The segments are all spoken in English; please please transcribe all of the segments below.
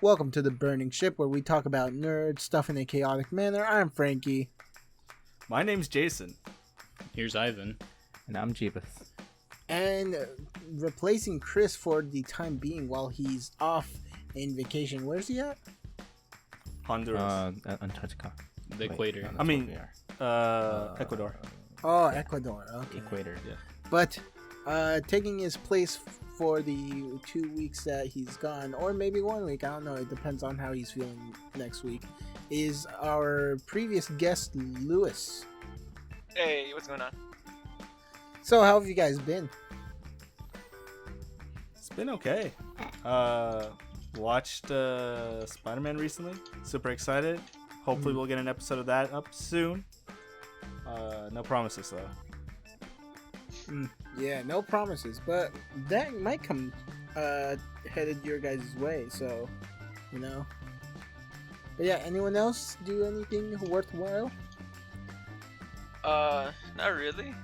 Welcome to the Burning Ship, where we talk about nerd stuff in a chaotic manner. I'm Frankie. My name's Jason. Here's Ivan. And I'm Jeebus. And replacing Chris for the time being while he's off in vacation. Where's he at? Honduras. Antarctica. The equator. I mean, Ecuador. Oh, Ecuador. Okay. Equator. Yeah. But taking his place for the 2 weeks that he's gone, or maybe 1 week, I don't know, it depends on how he's feeling next week, is our previous guest, Lewis. Hey, what's going on? So, how have you guys been? It's been okay. Watched Spider-Man recently. Super excited. Hopefully we'll get an episode of that up soon. No promises though. Yeah, no promises, but that might come headed your guys' way, so, you know. But yeah, anyone else do anything worthwhile? Not really.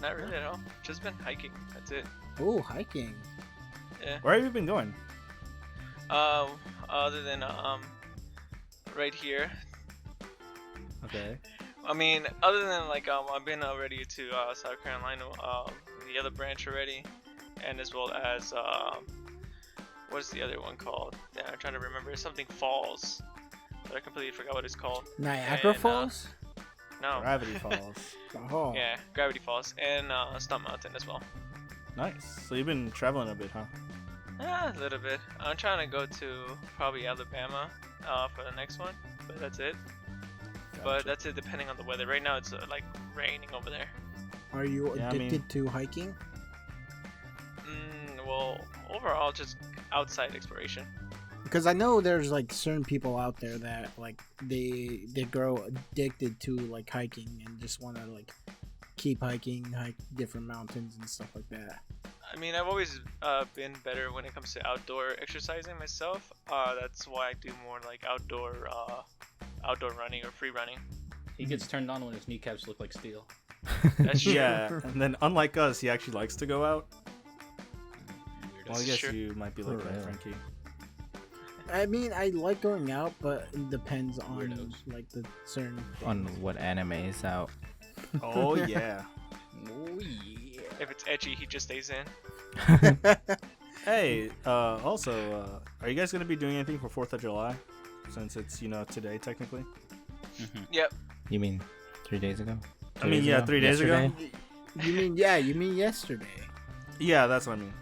Not really at all. Just been hiking. That's it. Oh, hiking. Yeah. Where have you been going? Other than right here. Okay. I mean, other than like I've been already to South Carolina, the other branch already, and as well as what's the other one called? Yeah, I'm trying to remember. It's something Falls, but I completely forgot what it's called. Niagara And, Falls? No. Gravity Falls. Oh. Yeah, Gravity Falls and Stump Mountain as well. Nice. So you've been traveling a bit, huh? A little bit. I'm trying to go to probably Alabama for the next one, but that's it. But Gotcha. that's it depending on the weather. Right now it's like raining over there. Are you Yeah, I addicted mean- to hiking? Well, overall just outside exploration. Because I know there's like certain people out there that like they grow addicted to like hiking and just want to like keep hiking, hike different mountains and stuff like that. I mean, I've always been better when it comes to outdoor exercising myself. That's why I do more like outdoor running or free running. He gets turned on when his kneecaps look like steel. That's true. Yeah. And then unlike us, he actually likes to go out. Weirdo. Well, I is guess true. you might be like For that, real. Frankie. I mean, I like going out, but it depends on Weirdos. like the certain On things. what anime is out. Oh yeah. Oh yeah. If it's edgy, he just stays in. Hey, also, are you guys gonna be doing anything for 4th of July? Since it's, today technically. Yep. You mean 3 days ago? I mean, yeah, 3 days ago. Yesterday? You mean yesterday? Yeah, that's what I mean.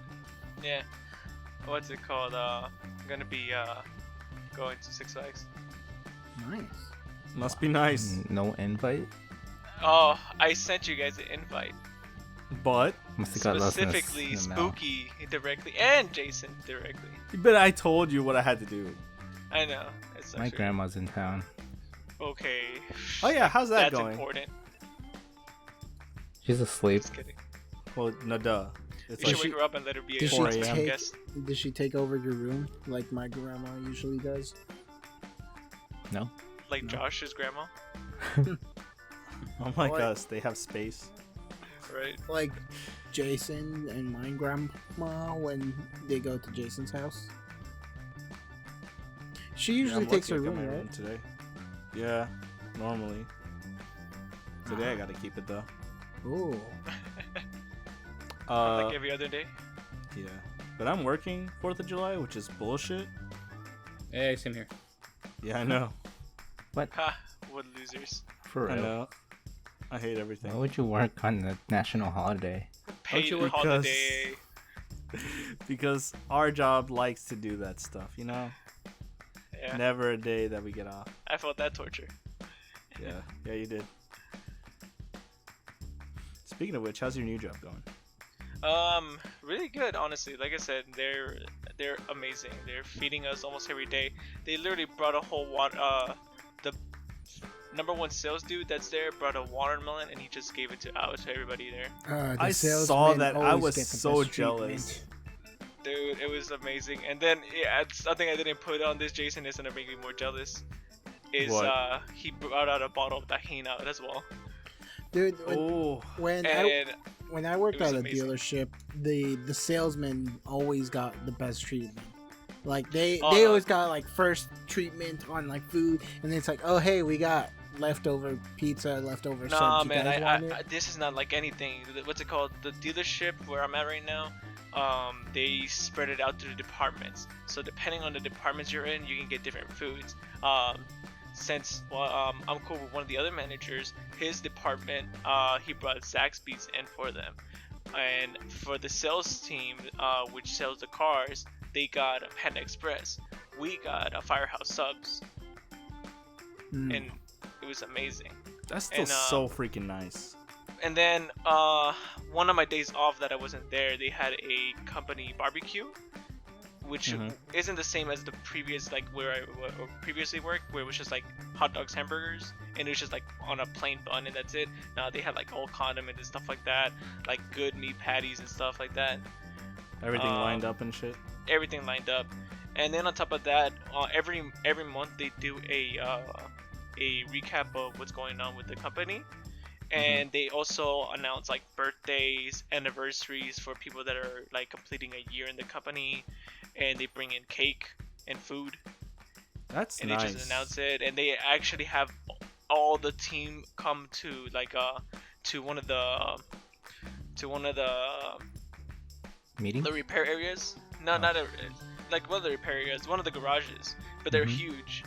Yeah. What's it called? I'm gonna be going to Six Flags. Nice. Must be nice. No invite? Oh, I sent you guys an invite. But Must have got lost in the Specifically, in the mail. Spooky directly and Jason directly. I told you what I had to do. I know. It's My actually- grandma's in town. Okay. Oh yeah, how's that That's going? important. She's asleep. Just kidding. Well, no duh. It's You should like wake her up and let her be a Did she 4 special a.m. take? guest. Did she take over your room like my grandma usually does? No? Like No. Josh's grandma, unlike What? us, they have space. right? Like Jason and my grandma when they go to Jason's house. She usually I'm takes lucky her I got room, my right? today. Yeah, normally. Today I gotta keep it though. Ooh. Like every other day. Yeah, but I'm working 4th of July, which is bullshit. Hey, same here. Yeah, I know. Ha! What losers. For I real. know. I hate everything. Why would you work on the national holiday? Paid you work- holiday. Because our job likes to do that stuff, you know? Yeah. Never a day that we get off. I felt that torture. Yeah, you did. Speaking of which, how's your new job going? Really good, honestly. Like I said, they're amazing. They're feeding us almost every day. They literally brought a whole the number one sales dude that's there brought a watermelon and he just gave it to everybody there. The I saw salesmen that. I always was get the so best jealous. treatment. Dude, it was amazing. And then something I didn't put on this. Jason is gonna make me more jealous. Is What? he brought out a bottle of tahini out as well. Dude, Oh, when I worked it was at a amazing. dealership, the salesman always got the best treatment. Like they Oh, no. always got like first treatment on like food, and then it's like, oh hey, we got leftover pizza, leftover Nah, subs. You man, guys want it? this is not like anything. What's it called? The dealership where I'm at right now, they spread it out to the departments. So depending on the departments you're in, you can get different foods. I'm cool with one of the other managers, his department, he brought Zaxby's in for them. And for the sales team, which sells the cars, they got a Panda Express. We got a Firehouse Subs. Mm. And it was amazing. That's still And, so freaking nice. And then one of my days off that I wasn't there, they had a company barbecue, which isn't the same as the previous, like where I previously worked, where it was just like hot dogs, hamburgers, and it was just like on a plain bun and that's it. Now they had like all condiments and stuff like that, like good meat patties and stuff like that. Everything lined up and shit. Everything lined up, and then on top of that, every month they do a recap of what's going on with the company. And they also announce like birthdays, anniversaries for people that are like completing a year in the company, and they bring in cake and food. That's and nice. They just announce it, and they actually have all the team come to like to one of the Meeting? the repair areas. No, not like one of the repair areas, one of the garages, but they're huge.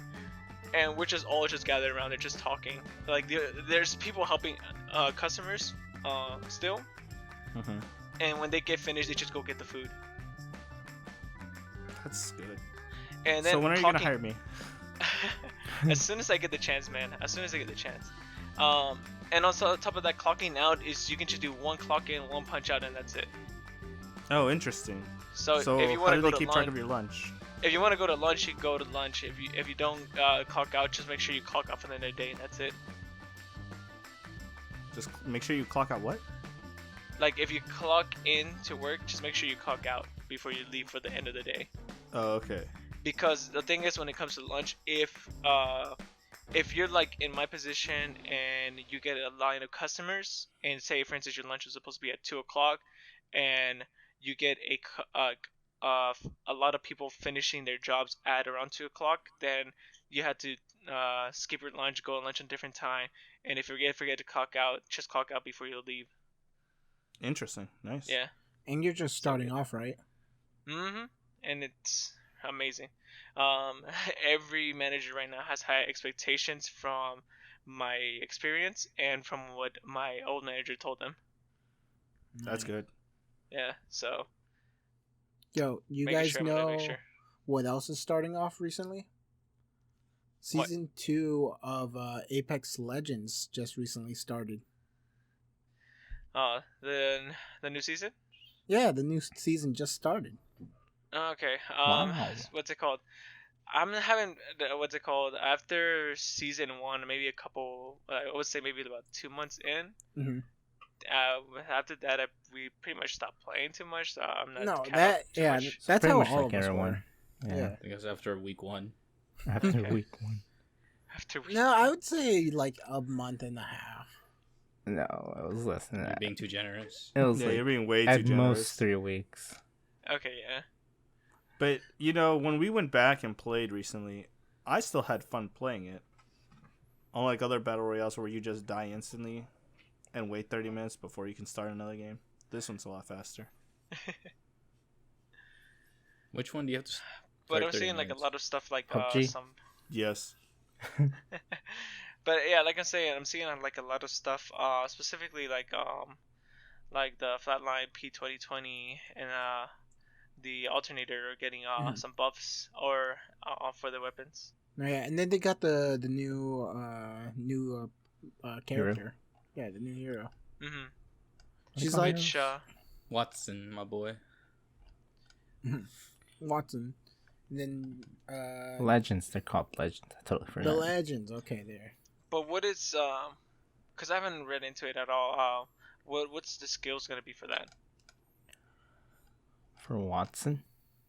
And we're just all gathered around there, just talking. Like there's people helping customers still. And when they get finished, they just go get the food. That's good. And then so when are you gonna hire me? As soon as I get the chance, man. As soon as I get the chance. And also on top of that, clocking out is you can just do one clock in, one punch out, and that's it. Oh, interesting. So if you how want do to go they to keep lunch, track of your lunch? if you want to go to lunch, you go to lunch. If you don't clock out, just make sure you clock out for the end of the day, and that's it. Just make sure you clock out what? Like if you clock in to work, just make sure you clock out before you leave for the end of the day. Oh, okay. Because the thing is, when it comes to lunch, if you're like in my position and you get a line of customers, and say for instance your lunch is supposed to be at 2 o'clock, and you get a lot of people finishing their jobs at around 2 o'clock, then you had to skip your lunch, go on lunch at a different time, and if you forget to clock out, just clock out before you leave. Interesting. Nice. Yeah. And you're just starting off, right? And it's amazing. Every manager right now has high expectations from my experience and from what my old manager told them. That's good. Yeah, so Yo, you making guys sure I'm gonna know make sure. what else is starting off recently? Season 2 of Apex Legends just recently started. The new season? Yeah, the new season just started. Okay. Wow. What's it called? I'm having what's it called after season 1, maybe a couple. I would say maybe about 2 months in. Mm-hmm. After that, we pretty much stopped playing too much. So I'm not. No, caught that up too yeah, much. that's Pretty how much all like of us everyone. were. Yeah. Yeah. I guess after week 1. After Okay. week 1. After we. No, I would say like a month and a half. No, it was less than You're that. being too generous. It was Yeah, like you're being way too at generous. most 3 weeks. Okay, yeah. But you know, when we went back and played recently, I still had fun playing it. Unlike other battle royales where you just die instantly and wait 30 minutes before you can start another game, this one's a lot faster. Which one do you have to? But I'm 30 seeing like a minutes? lot of stuff like PUBG? some. Yes. But yeah, like I'm saying, I'm seeing like a lot of stuff. Specifically like the Flatline P2020 and the Alternator are getting some buffs or for their weapons. Oh, yeah, and then they got the new character. Yeah, the new hero. Mm-hmm. She's call like her? Which Watson, my boy. Watson. And then Legends, they're called Legends. I totally forgot. the Legends. Okay, there. but what is because I haven't read into it at all. What's the skills gonna be for that? For Watson?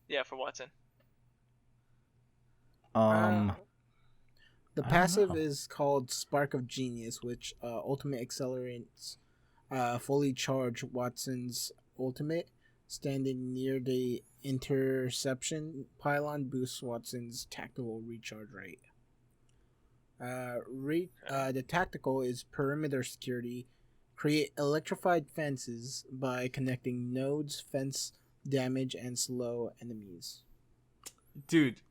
Yeah, for Watson. The I don't passive know. is called Spark of Genius, which ultimate accelerates fully charged Watson's ultimate standing near the interception pylon boosts Watson's tactical recharge rate. The tactical is perimeter security. Create electrified fences by connecting nodes, fence damage, and slow enemies. Dude.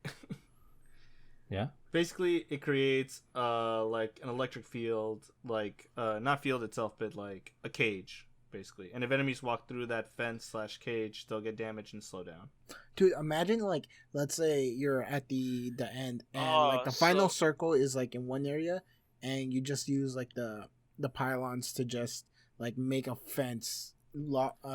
Yeah. Basically, it creates like an electric field, like not field itself, but like a cage, basically. And if enemies walk through that fence/cage, they'll get damaged and slow down. Dude, imagine like let's say you're at the end and Oh, like the final so- circle is like in one area and you just use like the pylons to just like make a fence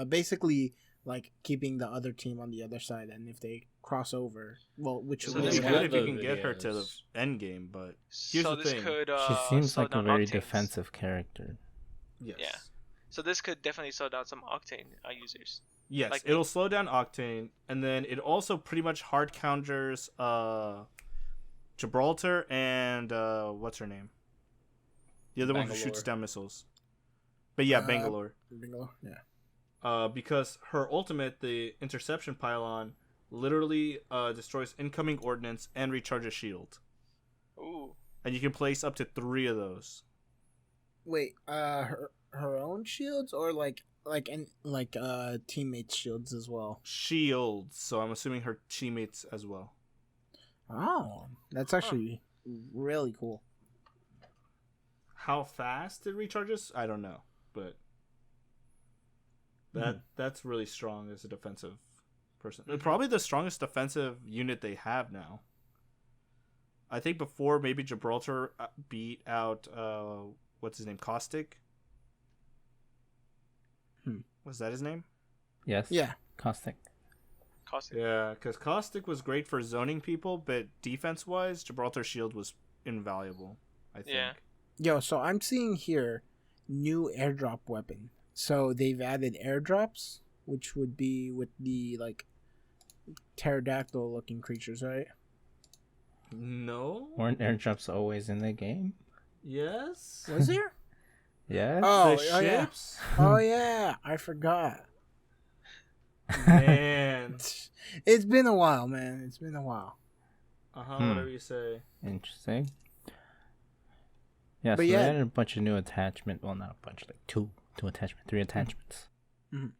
basically like keeping the other team on the other side, and if they cross over, well, which So It'd this be could- good if you the can get her to the videos. end game, but here's So the this thing. could She seems slow like a down very octanes. defensive character. Yes. Yeah. So this could definitely slow down some Octane users. Yes, Like- it'll slow down Octane, and then it also pretty much hard counters Gibraltar and what's her name? The other one who Bangalore. shoots down missiles. But yeah, Uh, Bangalore. Bingo. Yeah. Because her ultimate, the interception pylon, literally destroys incoming ordnance and recharges shield. Ooh. And you can place up to 3 of those. Wait, her own shields or like teammates' shields as well. Shields, so I'm assuming her teammates as well. Oh, that's actually really cool. How fast it recharges, I don't know, but that's really strong as a defensive person. Probably the strongest defensive unit they have now. I think before maybe Gibraltar beat out what's his name, Caustic. Was that his name? Yes. Yeah. Caustic. Caustic. Yeah, because Caustic was great for zoning people, but defense-wise, Gibraltar Shield was invaluable, I think. Yeah. Yo, so I'm seeing here new airdrop weapon. So they've added airdrops, which would be with the like pterodactyl looking creatures, right? No? Weren't airdrops always in the game? Yes? Was there? Yes. Oh, The oh yeah. ships? Oh yeah, I forgot. Man. It's been a while, man. It's been a while. Whatever you say. Interesting. Yeah, But so yeah. they added a bunch of new attachment. Well, not a bunch, like two attachments, 3 attachments. Mhm.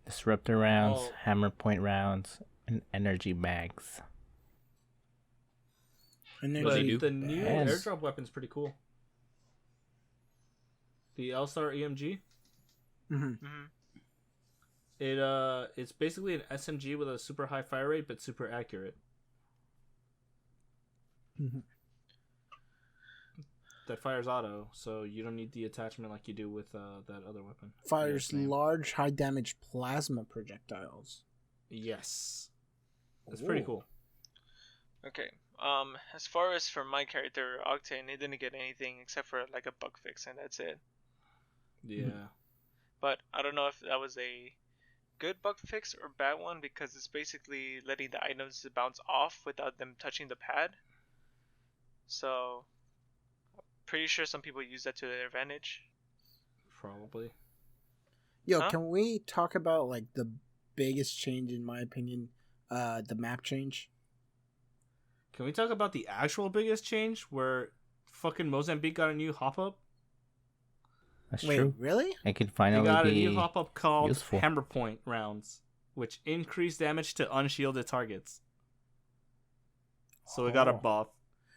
Disruptor rounds, Oh. hammer point rounds, and energy bags. And then What they the- do? The new Yes. airdrop weapon's pretty cool. The L-Star EMG. Mhm. Hmm. It's basically an SMG with a super high fire rate but super accurate. Mhm. That fires auto, so you don't need the attachment like you do with that other weapon. Fires Yes, ma'am. large, high damage plasma projectiles. Yes. That's pretty Ooh. cool. Okay. As far as for my character, Octane, he didn't get anything except for like a bug fix, and that's it. Yeah. But I don't know if that was a good bug fix or bad one, because it's basically letting the items bounce off without them touching the pad. So, pretty sure some people use that to their advantage. Probably. Yo, Huh? can we talk about like the biggest change in my opinion? The map change. Can we talk about the actual biggest change where fucking Mozambique got a new hop-up? That's Wait, true. really? It could They finally got a be. new hop-up called useful. Hammer Point rounds, which increase damage to unshielded targets. So it got a Oh. buff.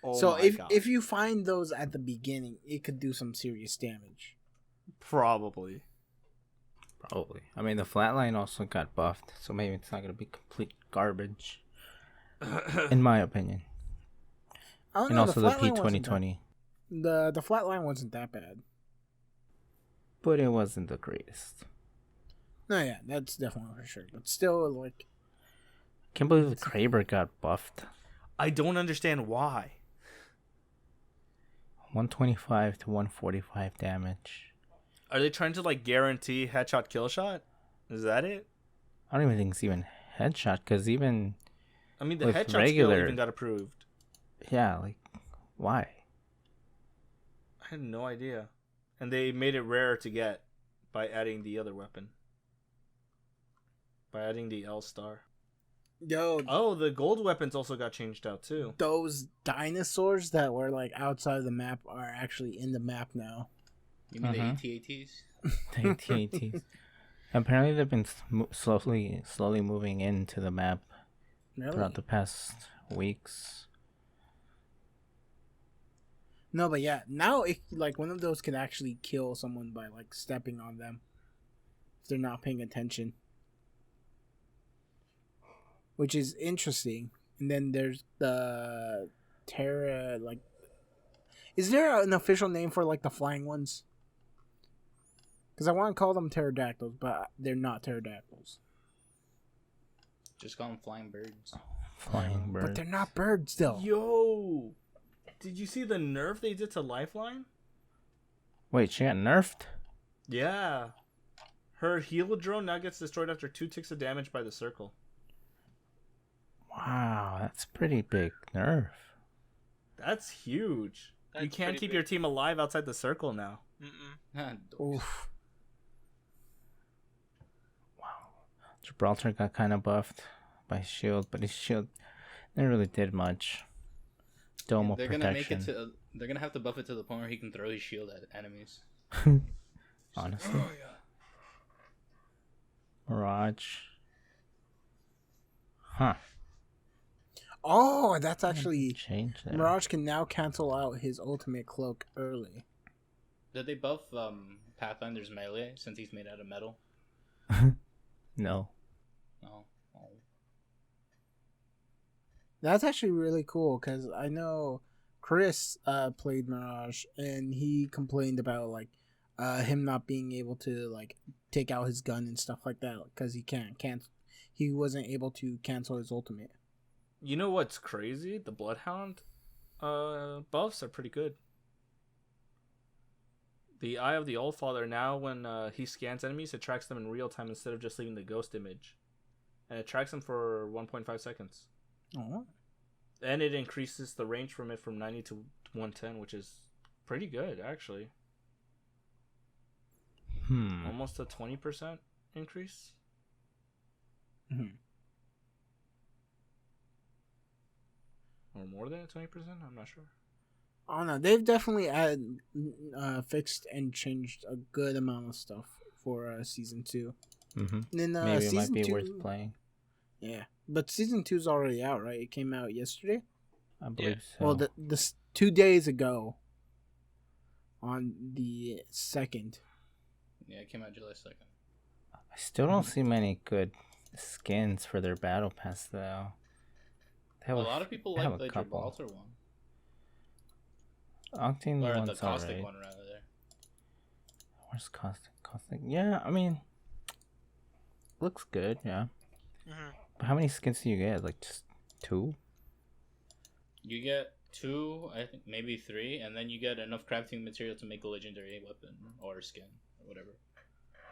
Oh So my if God. if you find those at the beginning, it could do some serious damage. Probably. Probably. I mean, the flatline also got buffed, so maybe it's not going to be complete garbage, in my opinion. I don't And know. also the flatline wasn't P2020. The flatline wasn't that bad. But it wasn't the greatest. No, yeah, that's definitely for sure. But still, like, Can't believe the Kraber got buffed. I don't understand why. 125 to 145 damage. Are they trying to like guarantee headshot kill shot? Is that it? I don't even think it's even headshot, because even, I mean, the With headshot skill regular- even got approved. yeah, like, why? I had no idea. And they made it rarer to get by adding the other weapon. by adding the L star. Yo, Oh, the gold weapons also got changed out too. those dinosaurs that were like outside of the map are actually in the map now. You mean Uh-huh. the AT-ATs? The AT-ATs. Apparently, they've been slowly moving into the map Really? throughout the past weeks. No, but yeah, now it, like one of those can actually kill someone by like stepping on them if they're not paying attention, which is interesting. And then there's the Terra. Like, is there an official name for like the flying ones? Because I want to call them pterodactyls, but they're not pterodactyls. Just call them flying birds. Flying birds. But they're not birds still. Yo, did you see the nerf they did to Lifeline? Wait, she got nerfed? Yeah. Her heal drone now gets destroyed after 2 ticks of damage by the circle. Wow, that's pretty big nerf. That's huge. You That's can't pretty keep big. your team alive outside the circle now. Mm-mm. Oof. Gibraltar got kind of buffed by his shield, but his shield never really did much. Dome of They're protection. gonna make it to. They're gonna have to buff it to the point where he can throw his shield at enemies. Honestly. Oh, yeah. Mirage. Huh. Oh, that's actually Change that. Mirage can now cancel out his ultimate cloak early. Did they buff Pathfinder's melee since he's made out of metal? No. No. Oh. That's actually really cool because I know Chris played Mirage and he complained about like him not being able to like take out his gun and stuff like that because he wasn't able to cancel his ultimate. You know what's crazy? The Bloodhound buffs are pretty good. The Eye of the Old Father, now when he scans enemies, it tracks them in real time instead of just leaving the ghost image. And it tracks them for 1.5 seconds. Oh, And it increases the range from 90 to 110, which is pretty good, actually. Almost a 20% increase. Mhm. Or more than a 20%? I'm not sure. I don't know. They've definitely added, fixed and changed a good amount of stuff for season 2. Mm-hmm. And then Maybe it might season be 2, worth playing. yeah, but season 2's already out, right? It came out yesterday. I believe so. Well, the 2 days ago, on the 2nd. Yeah, it came out July 2nd. I still don't see many good skins for their battle pass though. They have A lot of people they have like a the couple. Gibraltar one. Octane Or one's the Caustic alright. one, rather. Where's Caustic? Caustic? Yeah, I mean, looks good. Yeah, Mm-hmm. but how many skins do you get? Like just 2? You get 2, I think maybe 3, and then you get enough crafting material to make a legendary weapon or skin or whatever.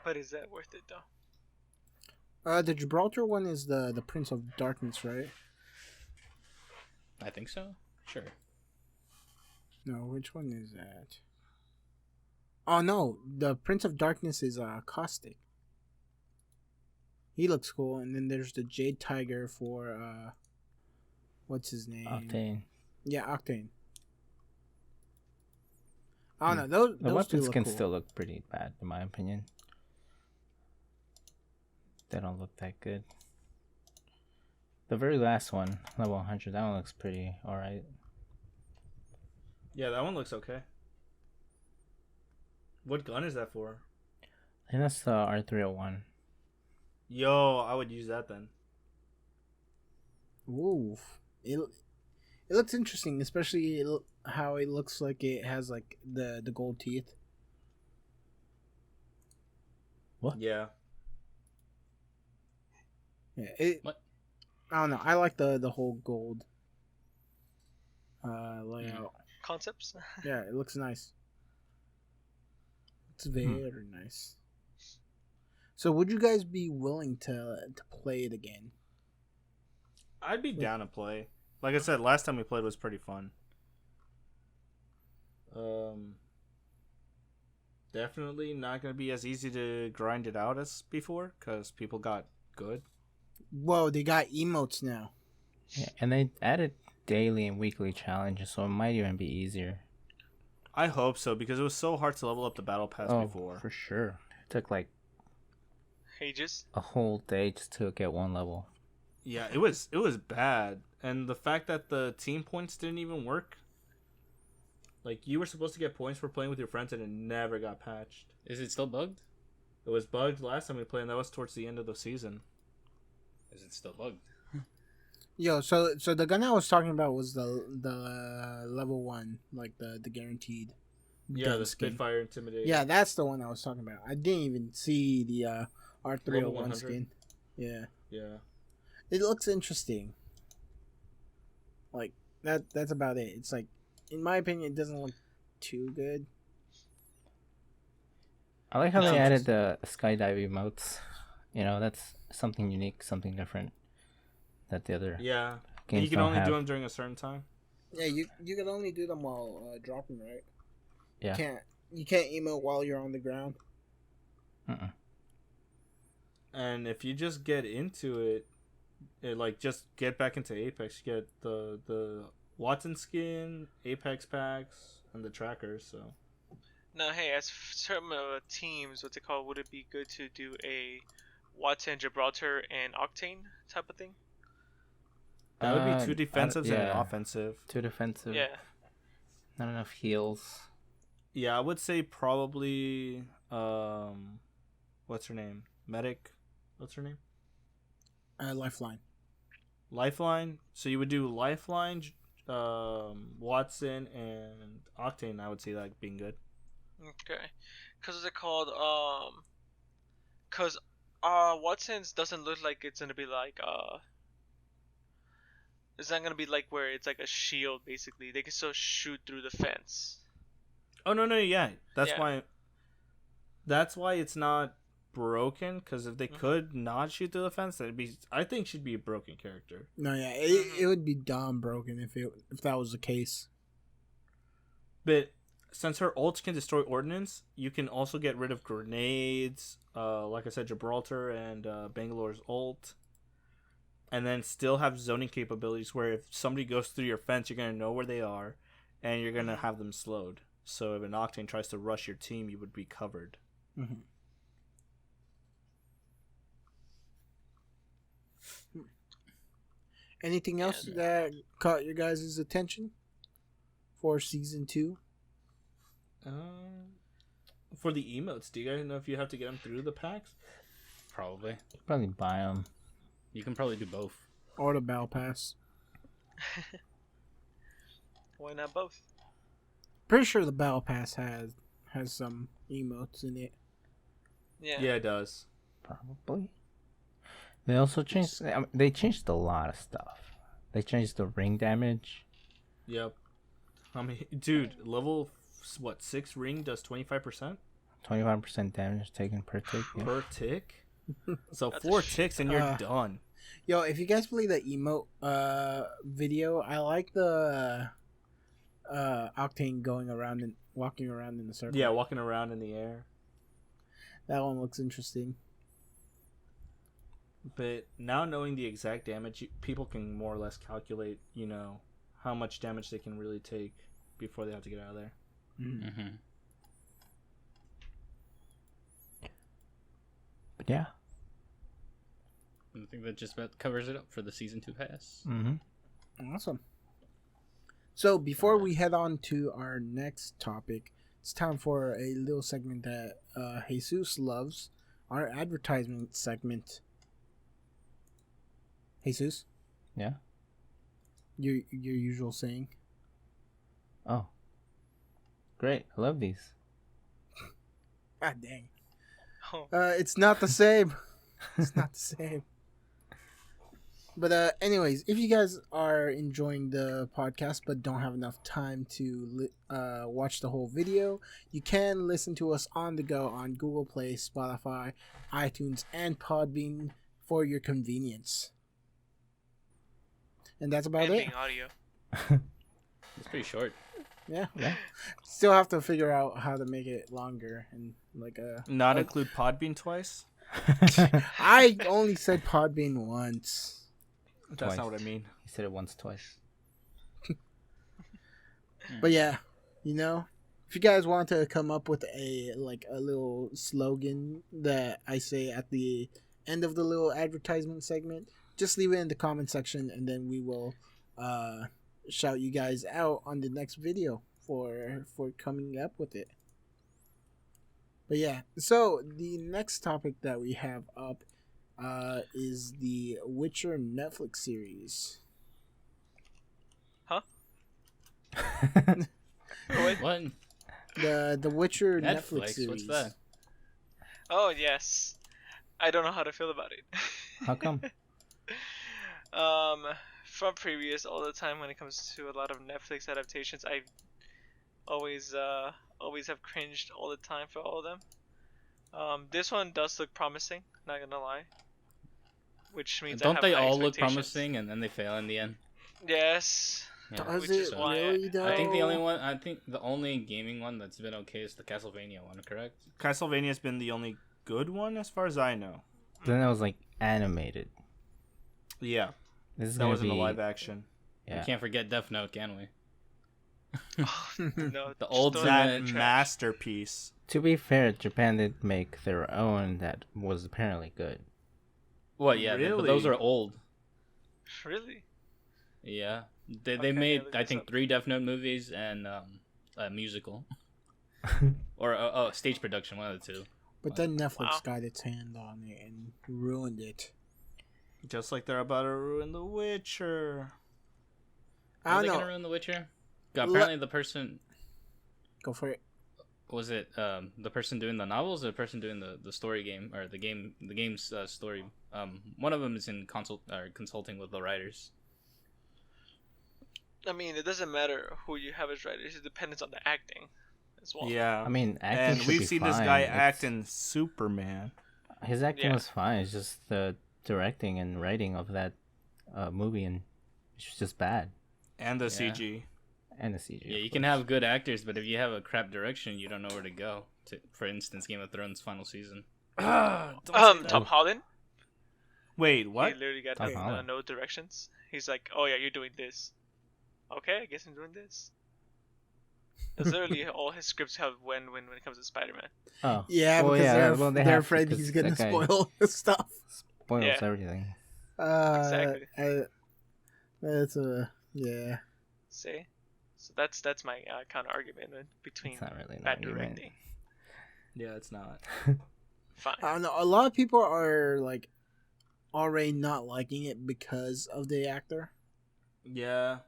But is that worth it though? The Gibraltar one is the Prince of Darkness, right? I think so. Sure. No, which one is that? Oh no, the Prince of Darkness is Caustic. He looks cool, and then there's the Jade Tiger for what's his name? Octane. Yeah, Octane. I don't know. Those The two weapon look skins cool. still look pretty bad, in my opinion. They don't look that good. The very last one, level 100, that one looks pretty alright. Yeah, that one looks okay. What gun is that for? I think that's the R301. Yo, I would use that then. Ooh, it looks interesting, especially how it looks like it has like the gold teeth. Yeah. Yeah, What? I don't know. I like the whole gold layout. Concepts? Yeah, it looks nice. It's very nice. So, would you guys be willing to play it again? I'd be down to play. Like I said, last time we played was pretty fun. Definitely not going to be as easy to grind it out as before because people got good Whoa, they got emotes now. Yeah, and they added daily and weekly challenges, so it might even be easier. I hope so because it was so hard to level up the battle pass before. For sure. It took like Ages. a whole day just to get one level. Yeah, it was bad, and the fact that the team points didn't even work. Like you were supposed to get points for playing with your friends, and it never got patched. Is it still bugged? It was bugged last time we played, and that was towards the end of the season. Is it still bugged? Yo, so the gun I was talking about was the level 1, like the guaranteed. Yeah, gun the skin. Spitfire Intimidate. Yeah, that's the one I was talking about. I didn't even see the Level R301 100. skin. Yeah, Yeah. it looks interesting. Like that's about it. It's like, in my opinion, it doesn't look too good. I like how No, they added just- the skydive emotes. You know, that's something unique, something different that the other Yeah. games You can don't only have. do them during a certain time. Yeah, you can only do them while dropping, right? Yeah. You can't emote while you're on the ground. Mm-mm. And if you just get into it, like just get back into Apex, you get the Watson skin, Apex packs, and the trackers. So Now, hey, as certain teams, what's it called? Would it be good to do a Watson, Gibraltar, and Octane type of thing? that would be I two don't- defensives and an yeah. offensive. Too defensive. Yeah. Not enough heals. Yeah, I would say probably what's her name? Medic. What's her name? Lifeline. Lifeline. So you would do Lifeline, Watson, and Octane. I would say that being good. Okay. Cause what's it called? Cause Watson's doesn't look like it's gonna be like It's not gonna be like where it's like a shield. Basically, they can still shoot through the fence. Oh no, yeah. That's Yeah. why. That's why it's not broken. Because if they Mhm. could not shoot through the fence, that'd be. I think she'd be a broken character. No, yeah, it would be dumb broken if that was the case. But since her ult can destroy ordnance, you can also get rid of grenades. Like I said, Gibraltar and Bangalore's ult. And then still have zoning capabilities where if somebody goes through your fence, you're gonna know where they are, and you're gonna have them slowed. So if an Octane tries to rush your team, you would be covered. Mm-hmm. Anything else that caught your guys' attention for season 2? For the emotes, do you guys know if you have to get them through the packs? Probably. Probably buy them. You can probably do both. Or the battle pass? Why not both? Pretty sure the battle pass has some emotes in it. Yeah. Yeah, it does. Probably. They also changed. I mean, they changed a lot of stuff. They changed the ring damage. Yep. I mean, dude, level 6 ring does 25% 25% damage taken per tick. Yeah. per tick. So That's a 4 shit ticks and you're ton. done. Yo, if you guys play the emote video, I like the Octane going around and walking around in the circle. Yeah, walking around in the air. That one looks interesting. But now knowing the exact damage, people can more or less calculate, how much damage they can really take before they have to get out of there. Mm-hmm. But yeah. I think that just about covers it up for the season 2 pass. Mm-hmm. Awesome. So before we head on to our next topic, it's time for a little segment that Jesus loves, our advertisement segment. Jesus? Yeah. Your usual saying. Oh. Great. I love these. God dang. Oh. It's not the same. It's not the same. But anyways, if you guys are enjoying the podcast but don't have enough time to watch the whole video, you can listen to us on the go on Google Play, Spotify, iTunes, and Podbean for your convenience. And that's about And it. being audio. It's pretty short. Yeah. Yeah. Still have to figure out how to make it longer and Not include Podbean twice? I only said Podbean once. That's Twice. not what I mean. He said it once, twice. But yeah, if you guys want to come up with a little slogan that I say at the end of the little advertisement segment, just leave it in the comment section, and then we will shout you guys out on the next video for coming up with it. But yeah, so the next topic that we have up is the Witcher Netflix series. What? The Witcher Netflix Netflix? series. What's that? Oh yes, I don't know how to feel about it. How come? From previous, all the time when it comes to a lot of Netflix adaptations, I always have cringed all the time for all of them. This one does look promising, not gonna lie. Which means Don't I have they high all look expectations. promising and then they fail in the end? Yes. Yeah. Does which it is why really though? I think the only gaming one that's been okay is the Castlevania one, correct? Castlevania's been the only good one as far as I know. Then it was like animated. Yeah, This is that gonna wasn't be a live action. We Yeah. can't forget Death Note, can we? No, The old just throw it That in the trash. masterpiece. To be fair, Japan did make their own that was apparently good. What? Yeah, but those Really? are old. Really? Yeah, they Okay, made look I this think up. 3 Death Note movies and a musical or a stage production, one of the two. But then Netflix Wow. got its hand on it and ruined it. Just like they're about to ruin The Witcher. I Are they don't gonna know. ruin The Witcher? Apparently, the person Go for it. was it the person doing the novels or the person doing the story game or the game's story. One of them is in consulting with the writers. I mean, it doesn't matter who you have as writers. It depends on the acting as well. Yeah. I mean, acting and should we've be seen fine. this guy It's- act in Superman. His acting Yeah. was fine. It's just the directing and writing of that movie, and it's just bad. And the Yeah. CG. And the CG. Yeah, of you can course. have good actors, but if you have a crap direction, you don't know where to go. For instance, Game of Thrones final season. Tom Holland. Wait, He what? literally got Tom Holland. no directions. He's like, "Oh yeah, you're doing this." Okay, I guess I'm doing this. That's literally all his scripts have when it comes to Spider-Man. Oh, Yeah, well, because yeah, they're, well, they they're have to, afraid 'cause he's gonna that guy spoil stuff. spoils Yeah. everything. Exactly. That's yeah. See, so that's my counter argument between It's not really an bad argument. directing. Yeah, it's not. Fine. I don't know. A lot of people are like already not liking it because of the actor. Yeah.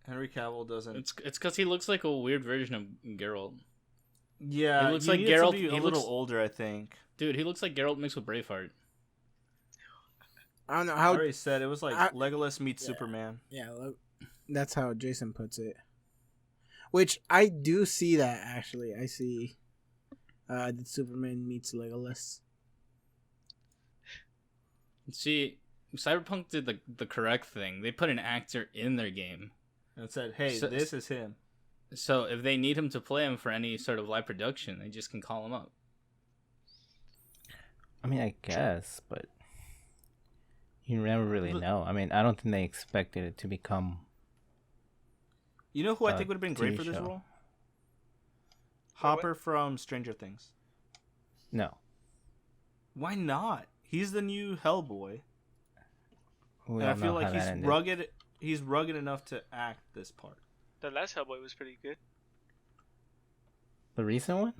Henry Cavill doesn't. It's because he looks like a weird version of Geralt. Yeah, He looks you like needed Geralt- somebody he a little looks- older, I think. Dude, he looks like Geralt mixed with Braveheart. I don't know I how. already said it was like I- Legolas meets Yeah. Superman. Yeah, that's how Jason puts it. Which I do see that actually. I see that Superman meets Legolas. See, Cyberpunk did the correct thing. They put an actor in their game. And said, hey, So- this is him. So if they need him to play him for any sort of live production, they just can call him up. I mean, I guess, but you never really Look- know. I mean, I don't think they expected it to become. You know who I think would have been great TV for this show. role? Hopper from Stranger Things. No, Why not? He's the new Hellboy. we And I all feel know how like that he's ended. rugged. He's rugged enough to act this part. The last Hellboy was pretty good. The recent one?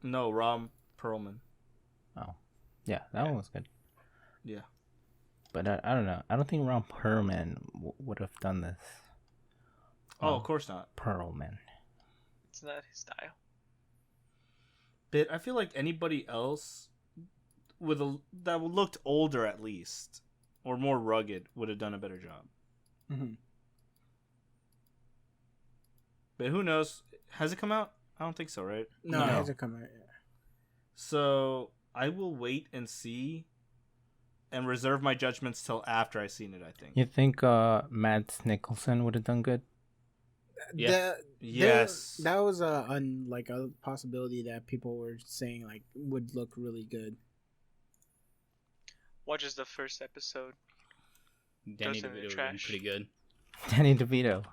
No, Ron Perlman. Oh, yeah, that one was good. Yeah. But I don't know. I don't think Ron Perlman would have done this. Oh, of course not. Perlman. It's not his style. But I feel like anybody else with that looked older at least, or more rugged, would have done a better job. Mm-hmm. But who knows? Has it come out? I don't think so, right? No, No. it hasn't come out yet. So I will wait and see, and reserve my judgments till after I've seen it. I think. You think Mads Nicholson would have done good? Yeah. Yes. That was a possibility that people were saying like would look really good. watches the first episode. Danny Goes in the DeVito would be trash. pretty good Danny DeVito.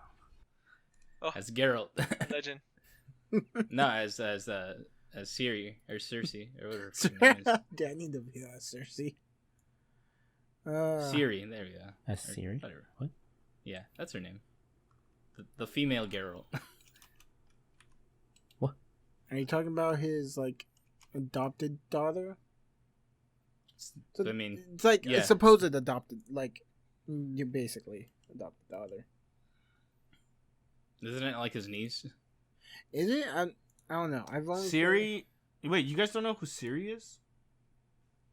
as Geralt. Legend. No, as Siri or Cersei or whatever her name is. Danny DeVito as Cersei. Siri, there we go. As Or Siri? whatever. What? Yeah, that's her name. The female Geralt. Are you talking about his like adopted daughter? I mean, It's like yeah. a supposed adopted, like you basically adopted daughter. isn't it like his niece? Is it? I don't know. I've only Siri. Wait, you guys don't know who Siri is?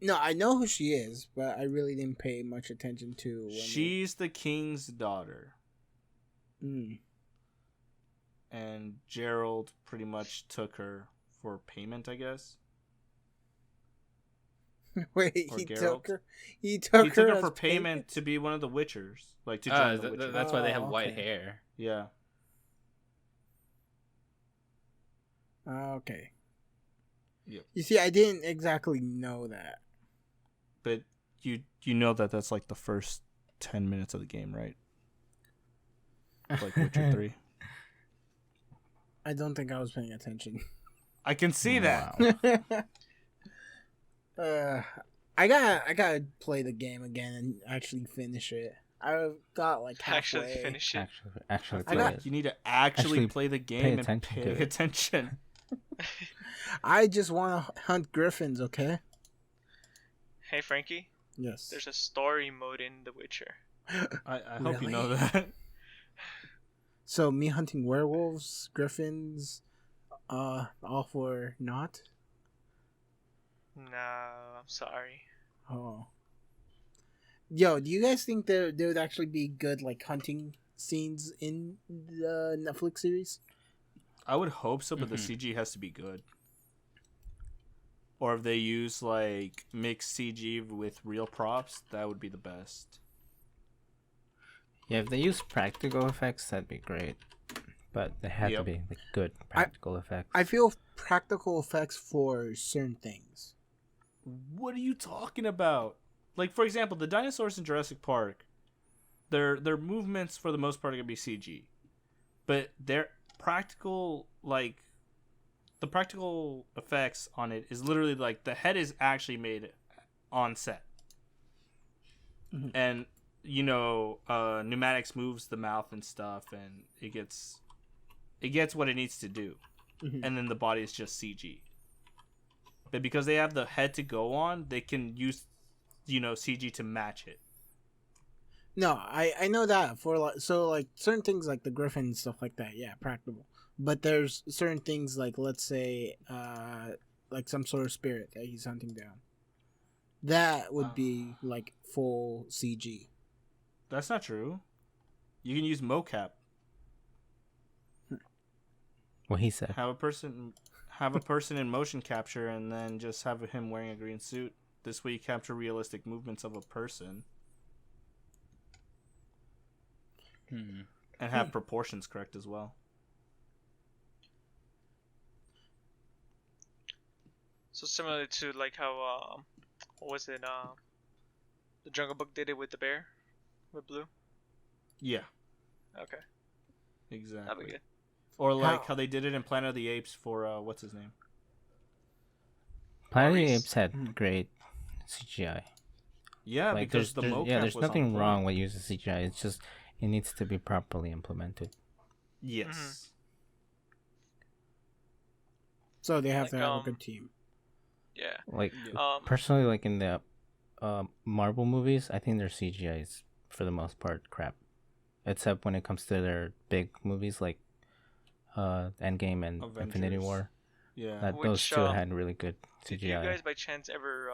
No, I know who she is, but I really didn't pay much attention to. She's the king's daughter, and Gerald pretty much took her for payment, I guess. Wait, Or he Geralt. took her. He He took took her as for payment to be one of the Witchers, like to Ah, join the Witcher. that's why they have Oh, white okay. hair. Yeah. Okay. Yep. You see, I didn't exactly know that. But you know that's like the first 10 minutes of the game, right? Like Witcher 3. I don't think I was paying attention. I can see that. Wow. I gotta play the game again and actually finish it. I got like halfway. Actually finish it. Actually I play got- it. You need to actually Actually play the game pay and attention pay to it. attention. I just want to hunt griffins. Okay. Hey Frankie, Yes. there's a story mode in The Witcher. I hope you know Really? that. So me hunting werewolves, griffins, all for naught. No, I'm sorry. Oh. Yo, do you guys think there would actually be good like hunting scenes in the Netflix series? I would hope so, but the Mhm. CG has to be good. Or if they use like mixed CG with real props, that would be the best. Yeah, if they use practical effects, that'd be great. But they had to Yep. be like good practical effects. I feel practical effects for certain things. What are you talking about? Like, for example, the dinosaurs in Jurassic Park, their movements for the most part are gonna be CG, but their practical, like, the practical effects on it is literally like the head is actually made on set, Mhm. and pneumatics moves the mouth and stuff, and it gets what it needs to do, Mhm. and then the body is just CG. But because they have the head to go on, they can use, CG to match it. No, I know that for like certain things like the griffin and stuff like that, yeah, practical. But there's certain things like let's say like some sort of spirit that he's hunting down. That would be like full CG. That's not true. You can use mocap. What he said. Have a person in motion capture, and then just have him wearing a green suit. This way, you capture realistic movements of a person and have proportions correct as well. So similar to like how what was it? The Jungle Book did it with the bear, with Blue. Yeah, Okay, that'd be exactly. good. Or like How- how they did it in Planet of the Apes for what's his name? Planet of the Maurice. Apes had great CGI. Yeah, Like because the mocap there's was on nothing point. wrong with using CGI. It's just it needs to be properly implemented. Yes. So they have Like, to have a good team. Yeah. Like Yeah. personally, like in the Marvel movies, I think their CGI is for the most part crap, except when it comes to their big movies like Endgame and Infinity Avengers. War. Yeah. That those Which, two had really good Did you CGI. guys by chance ever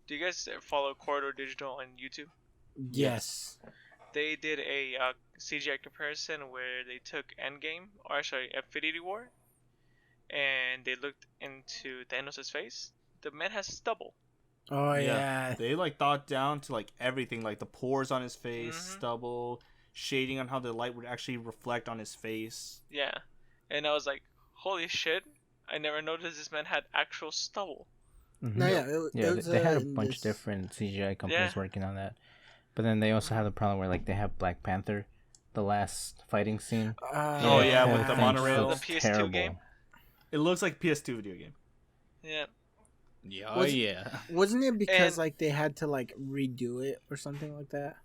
do you guys follow Corridor Digital on YouTube? Yes. They did a CGI comparison where they took Endgame, or actually Infinity War, and they looked into Thanos' face. The man has stubble. Oh yeah. They like thought down to like everything, like the pores on his face, Mhm. stubble, shading on how the light would actually reflect on his face. Yeah. And I was like, holy shit, I never noticed this man had actual stubble. No, yeah, Yeah, it was they had a in bunch of this- different CGI companies Yeah. working on that, but then they also have the problem where like they have Black Panther, the last fighting scene. Oh, yeah, with that the thing monorail. The looks PS2 terrible. game? It looks like PS2 video game. Yeah. Yeah, Was- yeah. Wasn't it because And- like they had to like redo it or something like that?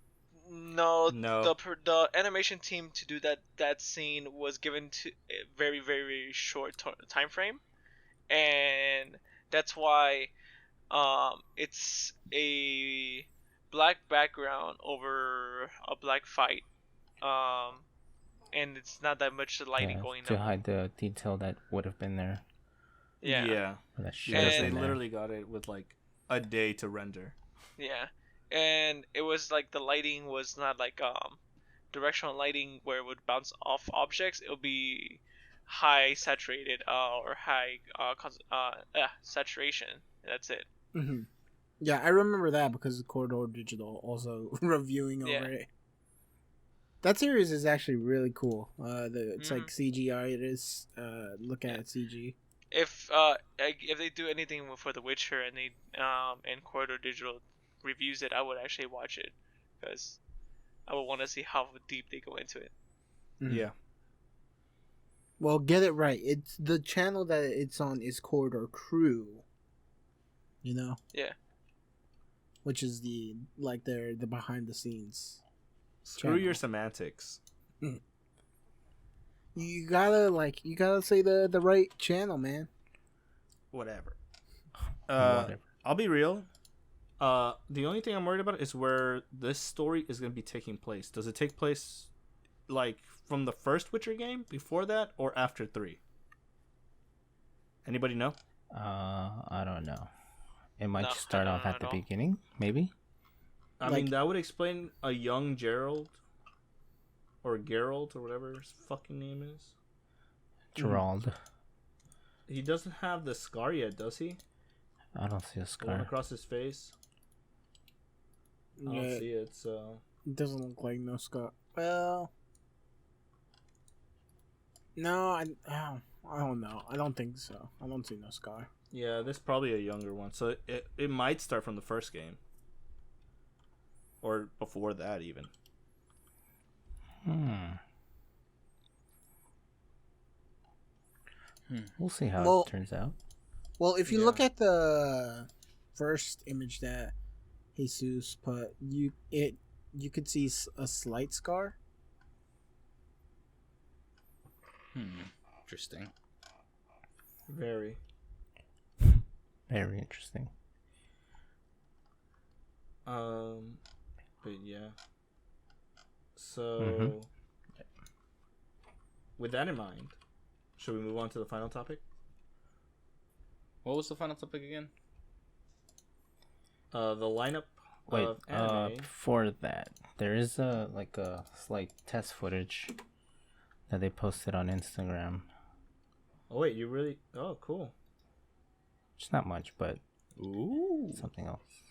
No, No. the animation team to do that scene was given to a very very short time frame, and that's why it's a black background over a black fight, um and it's not that much lighting Yeah, going to on. hide the detail that would have been there. Yeah. Or that should have Because they been there. literally got it with like a day to render. Yeah, and it was like the lighting was not like directional lighting where it would bounce off objects. It would be high saturated or high saturation. That's it. Hmm. Yeah, I remember that because of Corridor Digital also reviewing over Yeah. it. That series is actually really cool. It's Mm-hmm. like CGI. It is. Look at CG. If they do anything for The Witcher and they and Corridor Digital reviews it, I would actually watch it because I would want to see how deep they go into it. Mhm. Yeah. Well, get it right. It's the channel that it's on is Corridor Crew. You know. Yeah. Which is the behind the scenes. Screw your semantics. You gotta say the right channel, man. Whatever. Whatever. I'll be real. The only thing I'm worried about is where this story is going to be taking place. Does it take place like from the first Witcher game, before that, or after 3? Anybody know? I don't know. It might No, just start I off don't at know the at all. beginning, maybe. I mean, that would explain a young Gerald or Geralt or whatever his fucking name is. Gerald. He doesn't have the scar yet, does he? I don't see a The one scar. across his face. I Yeah, don't see it, so it doesn't look like no Scott. Well, no, I don't know. I don't think so. I don't see no Scar. yeah, this is probably a younger one. So it might start from the first game. Or before that even. We'll see how Well- it turns out. Well, if you Yeah. look at the first image that Jesus put, you could see a slight scar. Interesting. Very. Very interesting. But yeah. So with that in mind, should we move on to the final topic? What was the final topic again? The lineup Wait, of anime. before that, there is a slight test footage that they posted on Instagram. Oh wait, you really? Oh, cool. It's not much, but Ooh. something else.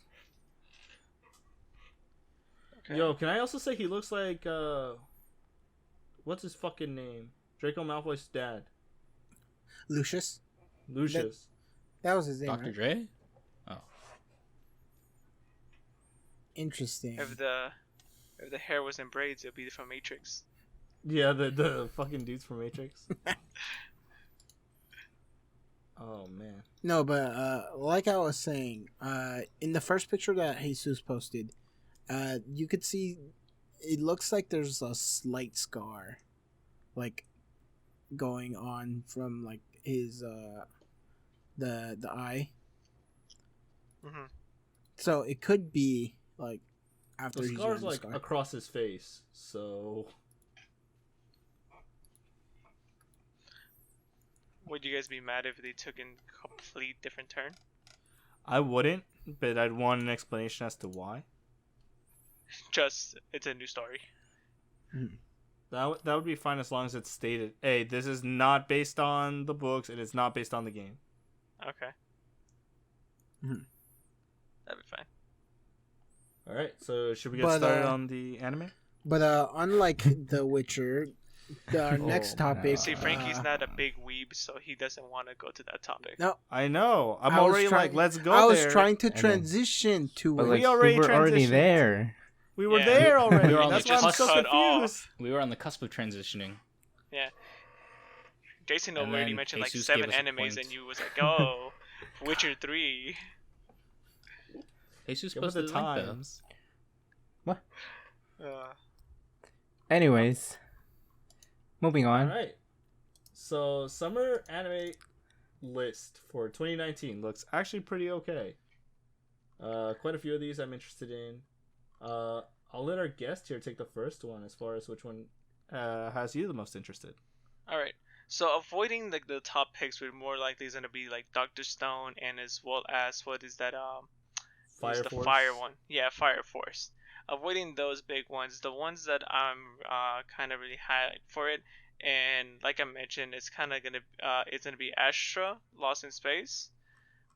Okay. Yo, can I also say he looks like what's his fucking name? Draco Malfoy's dad, Lucius. Lucius. That was his name. Dr. Right? Dre? Interesting. If the hair was in braids, it'd be from Matrix. Yeah, the fucking dudes from Matrix. Oh man. No, but like I was saying, in the first picture that Jesus posted, you could see it looks like there's a slight scar, like going on from like his the eye. Mm-hmm. So it could be like after The he's scar's wearing the like scar. across his face, so Would you guys be mad if they took a complete different turn? I wouldn't, but I'd want an explanation as to why. Just it's a new story. That would be fine as long as it's stated. Hey, this is not based on the books, and it's not based on the game. Okay. Mhm. That'd be fine. All right, so should we get But, started on the anime? But unlike The Witcher, Our next Oh, topic. See, Frankie's uh, not a big weeb, so he doesn't want to go to that topic. no, I know. I'm I was already trying- like, let's go I was there. trying to And then- transition to But it. like, We already were already transitioned. there. We were Yeah. there already. We were on That's the why I'm cusp. so Cut confused. We were on the cusp of transitioning. Jason And already then mentioned like Jesus 7 gave us a animes, point. and you was like, "Oh, Witcher 3." Jesus Give us posted the the link though. times. Anyways, moving All on. right. So summer anime list for 2019 looks actually pretty okay. Quite a few of these I'm interested in. I'll let our guest here take the first one as far as which one has you the most interested. All right. So avoiding the top picks would more likely is gonna be like Dr. Stone, and as well as what is that Fire the Force. fire one? Yeah, Fire Force. Avoiding those big ones, the ones that I'm kind of really highlight for it, and like I mentioned, it's kind of gonna be Astra Lost in Space.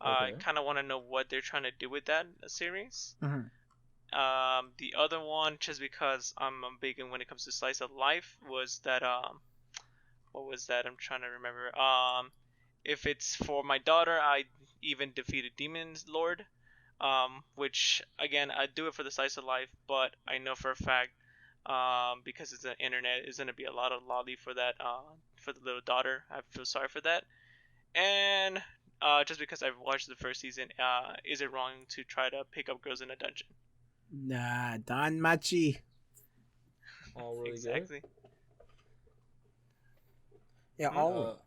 I Okay. kind of want to know what they're trying to do with that series. Mhm. The other one, just because I'm big in when it comes to slice of life, was that what was that? I'm trying to remember. If it's for my daughter, I even defeated Demon's Lord. Which again, I do it for the slice of life, but I know for a fact, because it's the internet, is gonna be a lot of lolly for that, for the little daughter. I feel sorry for that. And just because I've watched the first season, is it wrong to try to pick up girls in a dungeon? Nah, Don Machi. All really Exactly. Yeah, Hmm? all.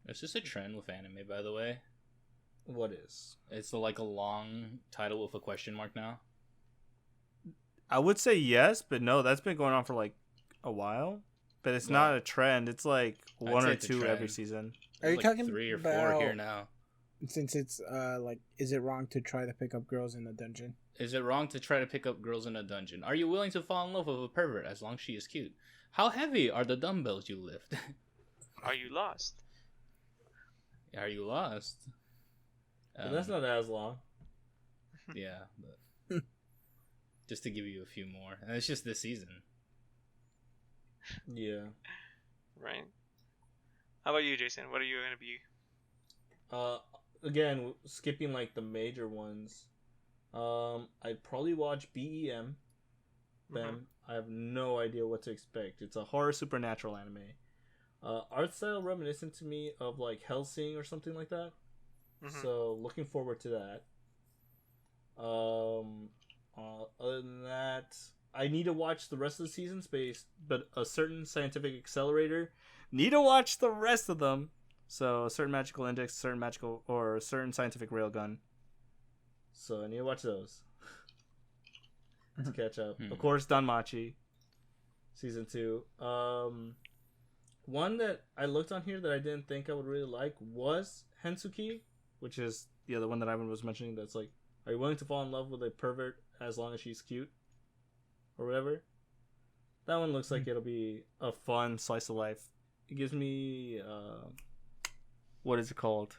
It's just a trend with anime, by the way. What is? It's like a long title with a question mark now. I would say yes, but no. That's been going on for like a while. But it's not a trend. It's like I'd one say or it's a two every trend. season. Are you There's talking 3 or 4 about here now? since it's like, is it wrong to try to pick up girls in a dungeon? Is it wrong to try to pick up girls in a dungeon? Are you willing to fall in love with a pervert as long as she is cute? How heavy are the dumbbells you lift? Are you lost? Are you lost? But that's not as long. Yeah, but just to give you a few more, and it's just this season. Yeah. Right. How about you, Jason? What are you gonna be? Again, skipping like the major ones. I'd probably watch BEM. Them. I have no idea what to expect. It's a horror supernatural anime. Art style reminiscent to me of like Hellsing or something like that. Mhm. So looking forward to that. Other than that, I need to watch the rest of the seasons based, but a certain scientific accelerator. Need to watch the rest of them. So a certain magical index, certain magical or a certain scientific railgun. So I need to watch those to catch up. Of course, Danmachi, season 2. One that I looked on here that I didn't think I would really like was Hensuki, which is the other one that Ivan was mentioning. That's like, are you willing to fall in love with a pervert as long as she's cute, or whatever? That one looks like it'll be a fun slice of life. It gives me what is it called?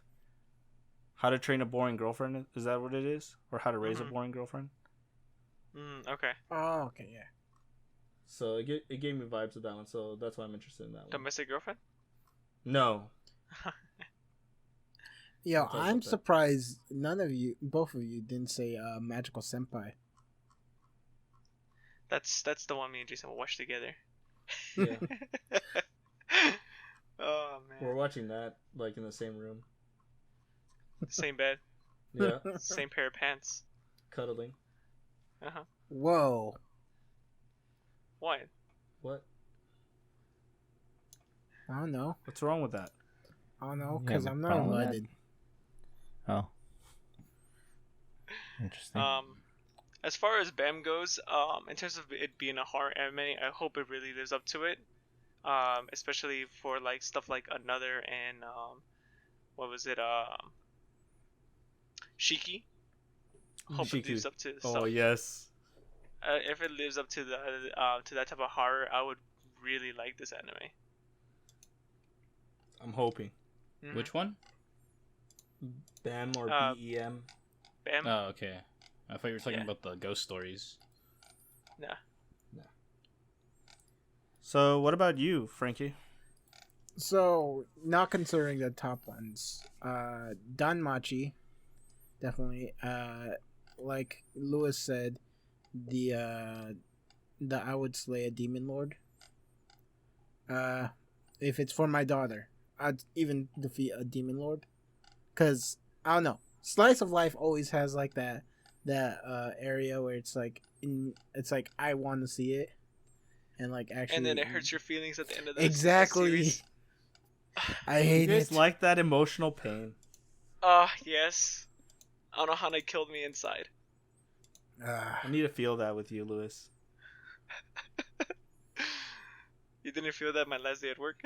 How to Train a Boring Girlfriend? Is that what it is? Or How to Raise a Boring Girlfriend? Okay. Oh, okay, yeah. So it gave me vibes of that one. So that's why I'm interested in that one. Domestic girlfriend? No. Yo, We'll talk I'm about that. surprised both of you didn't say Magical Senpai. That's the one me and Jason will watch together. Yeah. Oh We're man. watching that like in the same room. Same bed, Yeah. same pair of pants. Cuddling. Whoa. What? What? I don't know. What's wrong with that? I don't know, You because have a I'm not problem with that? invited. Oh. Interesting. As far as BAM goes, in terms of it being a horror anime, I hope it really lives up to it. Especially for like stuff like Another and what was it? Shiki. Hope it Shiki. lives up to the Oh stuff. yes. If it lives up to the to that type of horror, I would really like this anime. I'm hoping. Mhm. Which one? BAM or BEM. BAM? Oh, okay. I thought you were talking Yeah. about the ghost stories. Nah. So, what about you, Frankie? So, not considering the top ones, Danmachi, definitely. Like Lewis said, the I would slay a demon lord. If it's for my daughter, I'd even defeat a demon lord. Cause I don't know, slice of life always has like that area where it's like I want to see it, and like actually, And then it hurts your feelings at the end of the exactly. series. I You hate guys it. like that emotional pain? Yes. Anohana killed me inside. I need to feel that with you, Lewis. You didn't feel that my last day at work?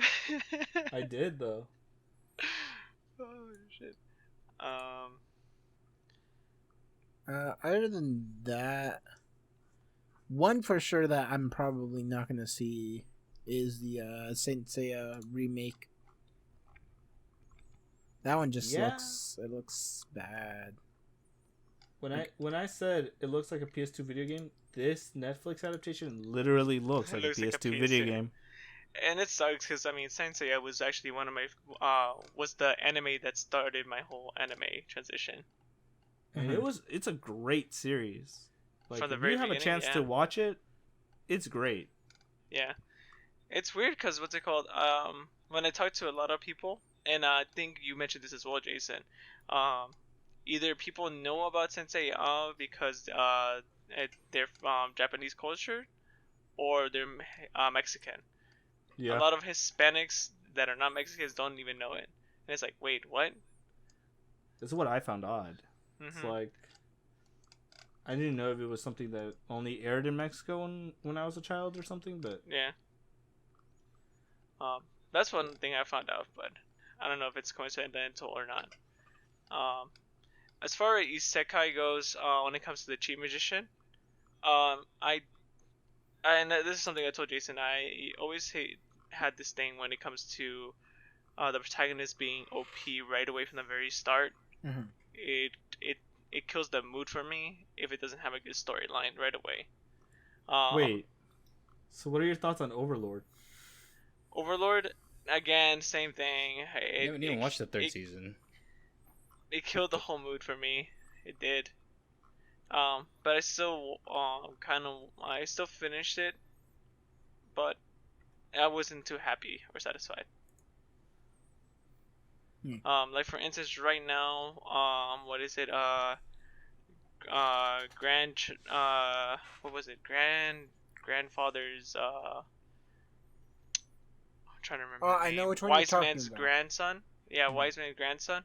I did though. Oh shit. Other than that, one for sure that I'm probably not gonna see is the Saint Seiya remake. That one just Yeah. looks bad. When I said it looks like a PS2 video game, this Netflix adaptation literally looks It like looks a like a PS2 video PS2. game. And it sucks because I mean, Saint Seiya was actually one of my was the anime that started my whole anime transition. And it's a great series. Like From the if very you have a beginning, chance yeah. to watch it, it's great. Yeah, it's weird because what's it called? When I talk to a lot of people, and I think you mentioned this as well, Jason. Either people know about Sensei because they're from Japanese culture, or they're Mexican. A lot of Hispanics that are not Mexicans don't even know it, and it's like, wait, what? This is what I found odd. It's Mm-hmm. like I didn't know if it was something that only aired in Mexico when I was a child or something, but Yeah. That's one thing I found out, but I don't know if it's coincidental or not. As far as isekai goes, when it comes to the cheat magician, and this is something I told Jason. I always had this thing when it comes to the protagonist being OP right away from the very start. Mhm. It it kills the mood for me if it doesn't have a good storyline right away. wait. So what are your thoughts on Overlord? Overlord, again, same thing. You haven't even watched the third season. It killed the whole mood for me. It did. But I still I still finished it, but I wasn't too happy or satisfied. Like for instance, right now, what is it? What was it? Grandfather's. I'm trying to remember. Oh, the I know name. which one you're Wise talking Man's about. grandson. Yeah, Wise Man's grandson.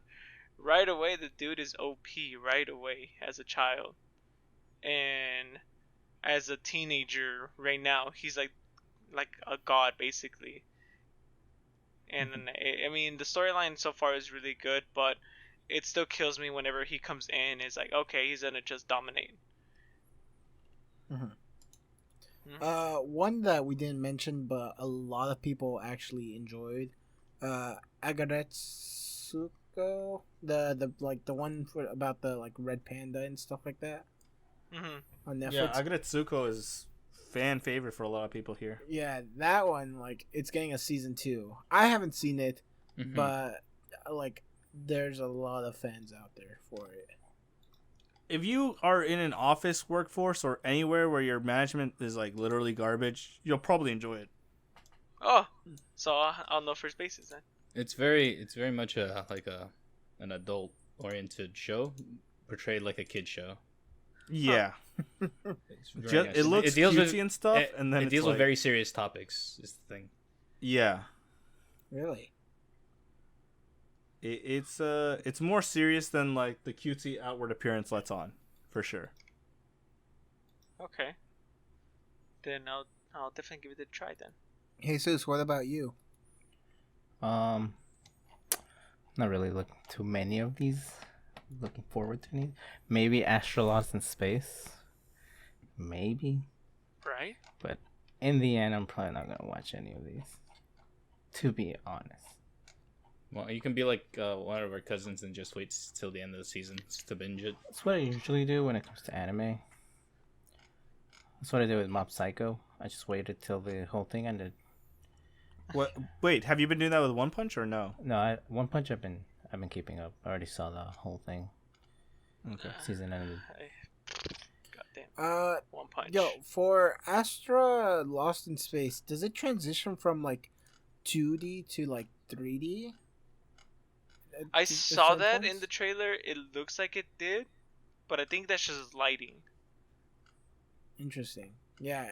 Right away, the dude is OP. Right away, as a child, and as a teenager, right now, he's like a god basically. And I mean, the storyline so far is really good, but it still kills me whenever he comes in. It's like, okay, he's gonna just dominate. One that we didn't mention, but a lot of people actually enjoyed, Agaretsuko, the like the one for about the like red panda and stuff like that on Netflix. Yeah, Agretsuko is fan favorite for a lot of people here. Yeah, that one, like, it's getting a season 2. I haven't seen it, Mhm. but like there's a lot of fans out there for it. If you are in an office workforce or anywhere where your management is like literally garbage, you'll probably enjoy it. Oh, so I'll know first bases then. It's very much an adult oriented show, portrayed like a kid show. Yeah. It's very nice. It looks deals cutesy with, and stuff, and then it it's deals like, with very serious topics. Is the thing. yeah. Really? It's more serious than like the cutesy outward appearance lets on, for sure. Okay. Then I'll definitely give it a try then. Jesus, what about you? Not really looking too many of these. Looking forward to any. Maybe Astrolost in Space. Maybe. Right? But in the end, I'm probably not gonna watch any of these. To be honest. Well, you can be like one of our cousins and just wait till the end of the season to binge it. That's what I usually do when it comes to anime. That's what I did with Mob Psycho. I just waited till the whole thing ended. What? Wait, have you been doing that with One Punch or no? No, One Punch I've been keeping up. I already saw the whole thing. Okay. Season ended. Goddamn. One Punch. Yo, for Astra Lost in Space, does it transition from like 2D to like 3D? I saw that in the trailer. It looks like it did, but I think that's just lighting. Interesting. Yeah,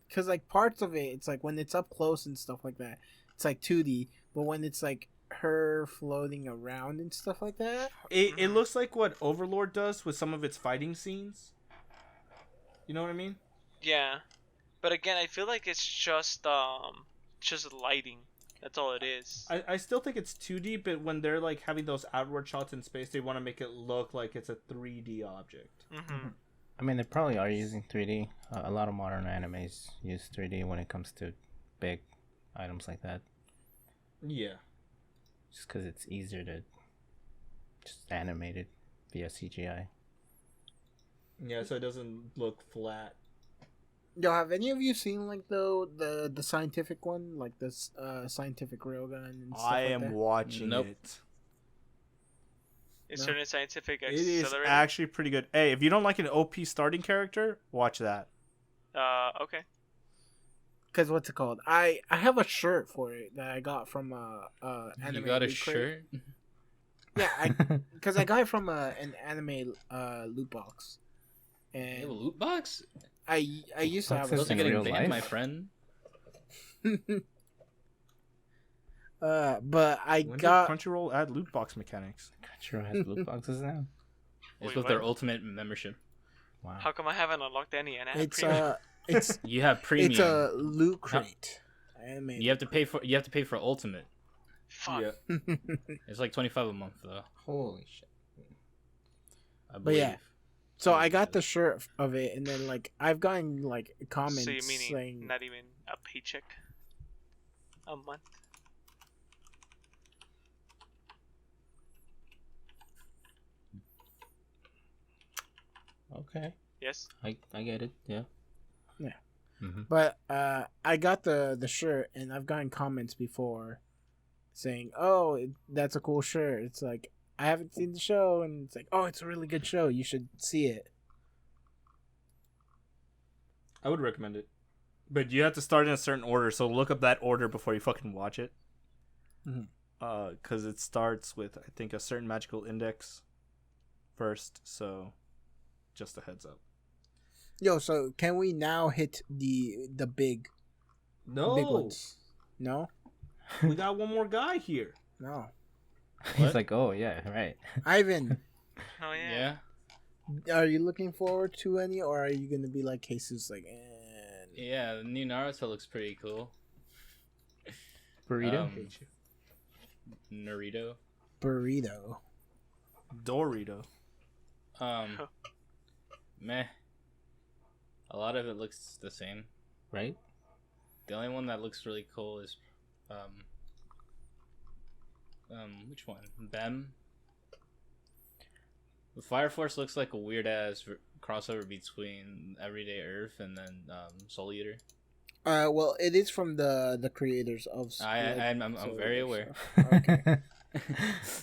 because like parts of it, it's like when it's up close and stuff like that, it's like 2D. But when it's like her floating around and stuff like that, It looks like what Overlord does with some of its fighting scenes. You know what I mean? Yeah, but again, I feel like it's just lighting. That's all it is. I still think it's 2D, but when they're like having those outward shots in space, they want to make it look like it's a 3D object. Mm-hmm. I mean, they probably are using 3D. A lot of modern animes use 3D when it comes to big items like that. Yeah. Just because it's easier to just animate it via CGI. Yeah, so it doesn't look flat. yo, have any of you seen like the scientific one, like this scientific railgun and stuff I like am that? watching Nope. it. It's No. certain scientific It is accelerator. actually pretty good. Hey, if you don't like an OP starting character, watch that. Okay. Because what's it called? I have a shirt for it that I got from anime. You got a loot crate. shirt? Yeah, because I got it from an anime loot box, You have a and loot box? I used to have Boxes Those are a in getting real banned, life? my friend. but I When got did Crunchyroll add loot box mechanics? Crunchyroll has loot boxes now. It's Wait, with their what? ultimate membership. Wow. How come I haven't unlocked any? And I have it's premium? it's You have premium. it's a loot crate. Anime. You have to pay for ultimate. Fuck. Yeah. It's like 25 a month though. Holy shit. I But believe. yeah. So I got the shirt of it, and then like I've gotten like comments So you meaning saying not even a paycheck a month? Okay. Yes. I get it. Yeah. Yeah. Mm-hmm. But I got the shirt, and I've gotten comments before saying, "Oh, that's a cool shirt." It's like I haven't seen the show, and it's like, "Oh, it's a really good show. You should see it." I would recommend it. But you have to start in a certain order, so look up that order before you fucking watch it. Mhm. Because it starts with, I think, a certain magical index first, so just a heads up. Yo, so can we now hit the big ones? No, We got one more guy here. no. He's What? like, oh yeah, right. Oh Ivan, yeah. Yeah. are you looking forward to any, or are you gonna be like Jesus, like, Yeah, the new Naruto looks pretty cool. Burrito. Naruto. burrito? Dorito. Meh. A lot of it looks the same. Right? The only one that looks really cool is which one? Bem. The Fire Force looks like a weird ass crossover between Everyday Earth and then Soul Eater. Well, it is from the creators of. I'm Soul very Eater, aware. so-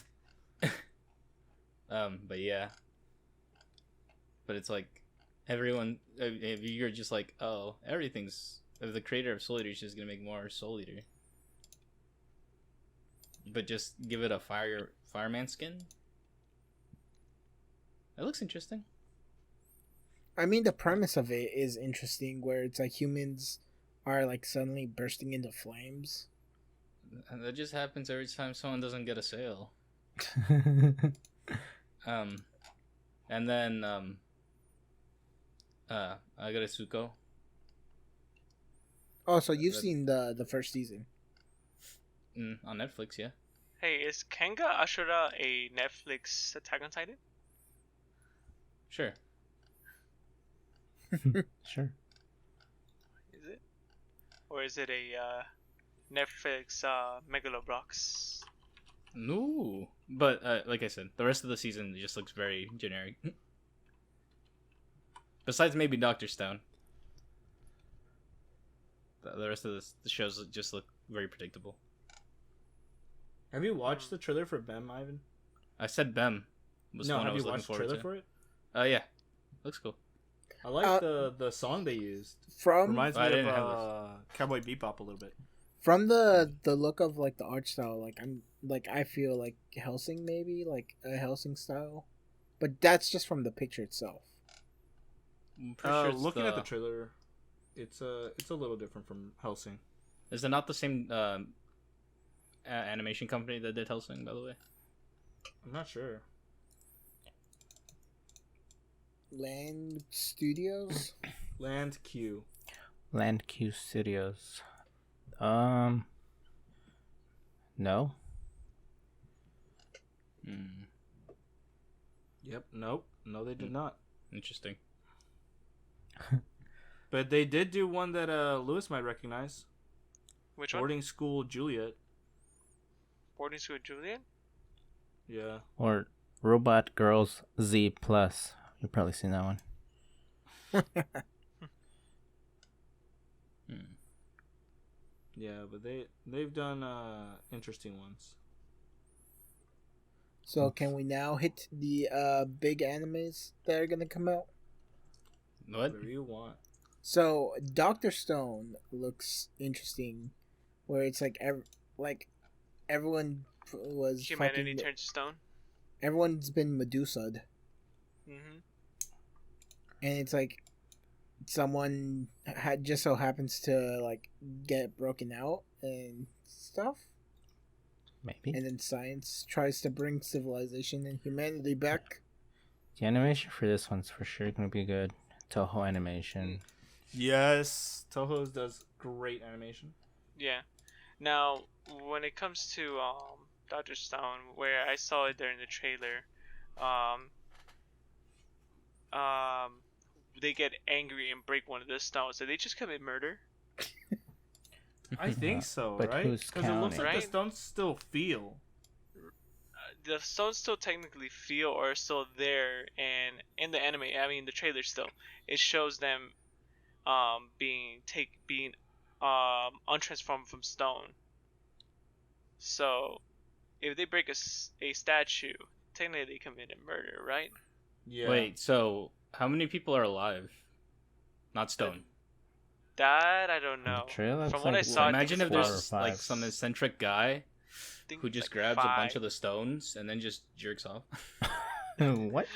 Okay. But yeah. But it's like everyone. If you're just like, oh, everything's. If the creator of Soul Eater is just gonna make more Soul Eater, but just give it a fireman skin. It looks interesting. I mean, the premise of it is interesting, where it's like humans are like suddenly bursting into flames. And that just happens every time someone doesn't get a sale. And then Agaretsuko. Oh, so you've That- seen the first season? On Netflix, yeah. Hey, is Kenga Ashura a Netflix Attack on Titan? Sure. Sure. Is it? Or is it a Netflix Megalobrox? No. But like I said, the rest of the season just looks very generic. Besides maybe Dr. Stone. The rest of the shows just look very predictable. Have you watched the trailer for Bem, Ivan? I said Bem was No, one I have was you looking watched the forward trailer to. for it? Yeah, looks cool. I like Uh, the song they used. From Reminds I me didn't have of Cowboy Bebop a little bit. from the look of like the art style, like I feel like Helsing, maybe like a Helsing style, but that's just from the picture itself. I'm pretty sure it's Looking at the trailer, it's a little different from Hellsing. Is it not the same animation company that did Hellsing, by the way? I'm not sure. Land Studios. Land Q. Land Q Studios. No. Yep. Nope. No, they did not. Interesting. But they did do one that Lewis might recognize. Which one? Boarding School Juliet. Boarding School Juliet? Yeah. Or Robot Girls Z Plus. You've probably seen that one. Yeah, but they've done interesting ones. So can we now hit the big animes that are gonna come out? What? Whatever you want. So Dr. Stone looks interesting, where it's like everyone was Humanity fucking, turns to stone. everyone's been Medusa'd, Mm-hmm. and it's like someone had just so happens to like get broken out and stuff, Maybe. and then science tries to bring civilization and humanity back. The animation for this one's for sure gonna be good. Toho Animation. Yes, Toho does great animation. Yeah. Now, when it comes to Dr. Stone, where I saw it during the trailer, they get angry and break one of the stones. Did they just commit murder? I think so, But right? who's Because it looks like counting? the stones still feel. The stones still technically feel or are still there, and in the anime, I mean the trailer still, it shows them being untransformed from stone. So if they break a statue, technically they committed murder, right? Yeah. Wait, so how many people are alive? Not stone. That I don't know. The trailer looks From what I like saw, I think Imagine it's if about- there's like some eccentric guy think who just like grabs a bunch 5. of the stones and then just jerks off. What?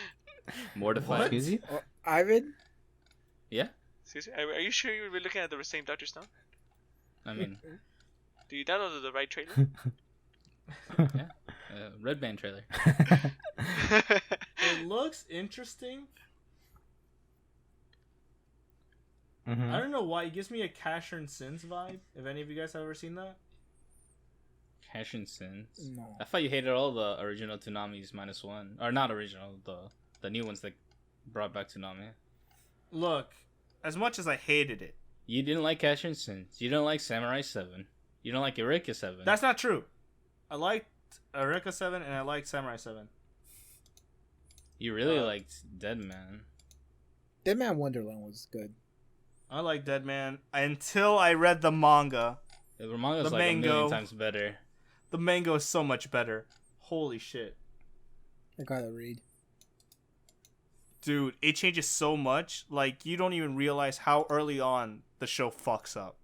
Mortified. Excuse you? Ivan, Yeah, Excuse me? Are you sure you were looking at the same Dr. Stone? I mean, Do you download the right trailer? Red Band trailer. It looks interesting. Mhm. I don't know why. It gives me a Casher and Sins vibe. If any of you guys have ever seen that. Cash and Sins. no. I thought you hated all the original Toonami's -1, or not original, the new ones that brought back Toonami. Look, as much as I hated it, You didn't like Cash and Sins. You didn't like Samurai 7. You don't like Eureka 7. that's not true. I liked Eureka 7 and I liked Samurai 7. You really Uh, liked Dead Man. Dead Man Wonderland was good. I liked Dead Man until I read the manga. The manga's The like a mango. million times better. The manga is so much better. Holy shit. I gotta read. Dude, it changes so much. Like, you don't even realize how early on the show fucks up.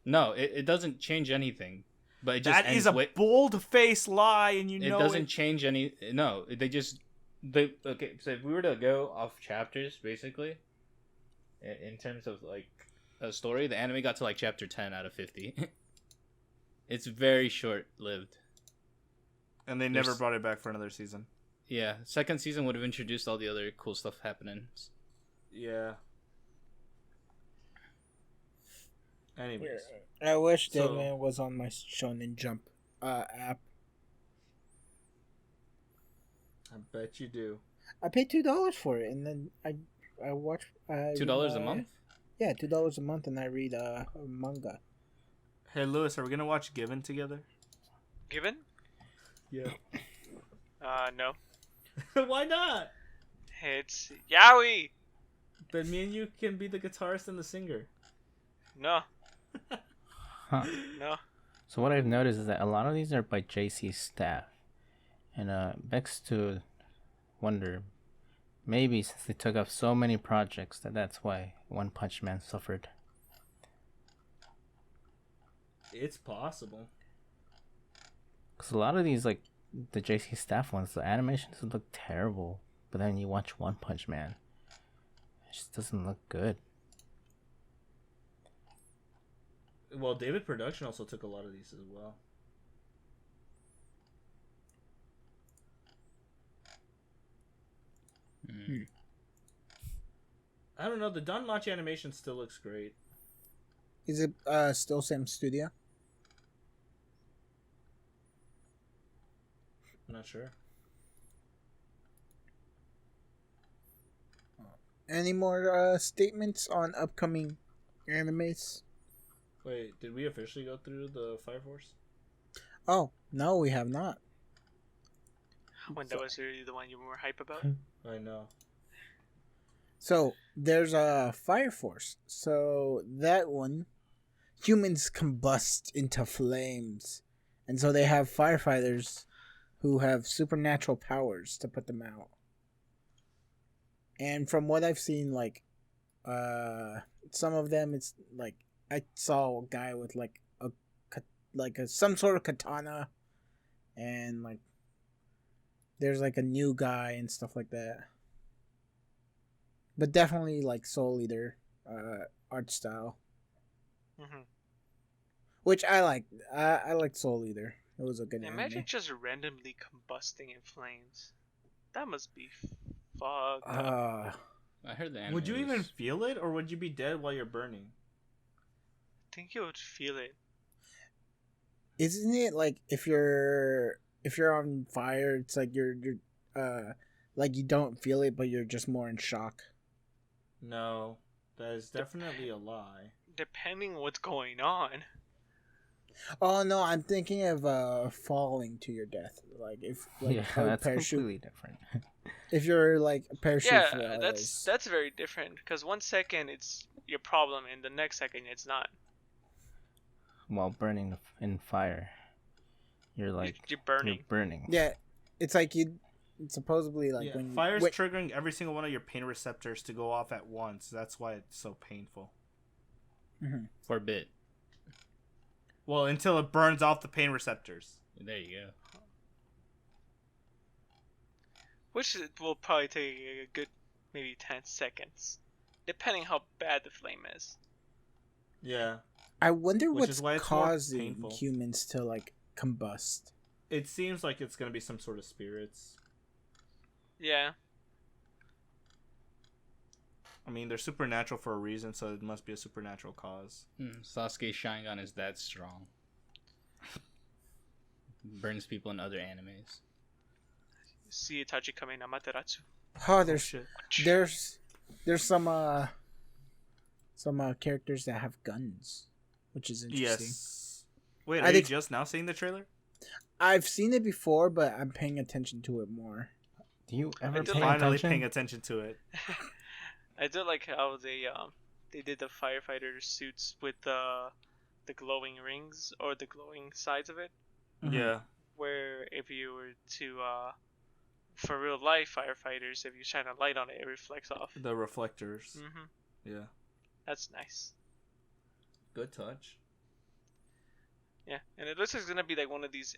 No, it doesn't change anything. But it just That is a ends bold-faced lie, and you it know doesn't it. change any. No, okay. So if we were to go off chapters, basically, in terms of like a story, the anime got to like chapter 10 out of 50. It's very short-lived. And they never There's- brought it back for another season. Yeah, second season would have introduced all the other cool stuff happening. Yeah. Anyways. I wish Dead So- Man was on my Shonen Jump app. I bet you do. I paid $2 for it, and then I watch. $2 a month. Yeah, $2 a month, and I read a manga. Hey, Lewis, are we going to watch Given together? Given? Yeah. No. Why not? It's Yaoi! Then me and you can be the guitarist and the singer. No. Huh. No. So what I've noticed is that a lot of these are by JC staff, and begs to wonder, maybe since they took up so many projects, that's why One Punch Man suffered. It's possible. Because a lot of these, like the JC staff ones, the animations look terrible, but then you watch One Punch Man, it just doesn't look good. Well, David Production also took a lot of these as well. I don't know. The Danmachi animation still looks great. Is it still same studio? I'm not sure. Any more statements on upcoming animes? Wait, did we officially go through the Fire Force? Oh, no, we have not. When that was really the one you were hype about. I know. So, there's a Fire Force. So, that one, humans combust into flames. And so they have firefighters who have supernatural powers to put them out. And from what I've seen, like, some of them, it's like, I saw a guy with like some sort of katana, and like there's like a new guy and stuff like that. But definitely like Soul Eater art style, which I like. I like Soul Eater. It was a good Imagine anime. just randomly combusting in flames. That must be fucked up. I heard the anime Would you was- even feel it, or would you be dead while you're burning? I think you would feel it. Isn't it like if you're on fire, it's like you're like you don't feel it, but you're just more in shock. No, that is definitely a lie. Depending what's going on. Oh no, I'm thinking of falling to your death. Like if like Yeah, a that's parachute. completely different. If you're like a parachute. Yeah, that's very different. Because 1 second it's your problem, and the next second it's not. While burning in fire, you're like You're burning. You're burning. Yeah, it's like you. It's supposedly like Yeah, when fire's when- triggering every single one of your pain receptors to go off at once. That's why it's so painful. Mhm. for a bit. Well, until it burns off the pain receptors. There you go. Which will probably take a good maybe 10 seconds. Depending how bad the flame is. Yeah. I wonder Which what's is why it's more causing painful. humans to like combust. It seems like it's going to be some sort of spirits. Yeah. I mean, they're supernatural for a reason, so it must be a supernatural cause. Sasuke's Sharingan is that strong. Burns people in other animes. See Itachi coming Amaterasu. Oh, there's Shit. there's some characters that have guns, which is interesting. Yes. Wait, I are you think- just now seeing the trailer? I've seen it before, but I'm paying attention to it more. Do you ever did pay like- Finally attention? paying attention to it. I do like how they did the firefighter suits with the glowing rings or the glowing sides of it. Yeah. Where if you were to for real life firefighters, if you shine a light on it, it reflects off. The reflectors. Yeah. That's nice. Good touch. Yeah, and it looks like it's gonna be like one of these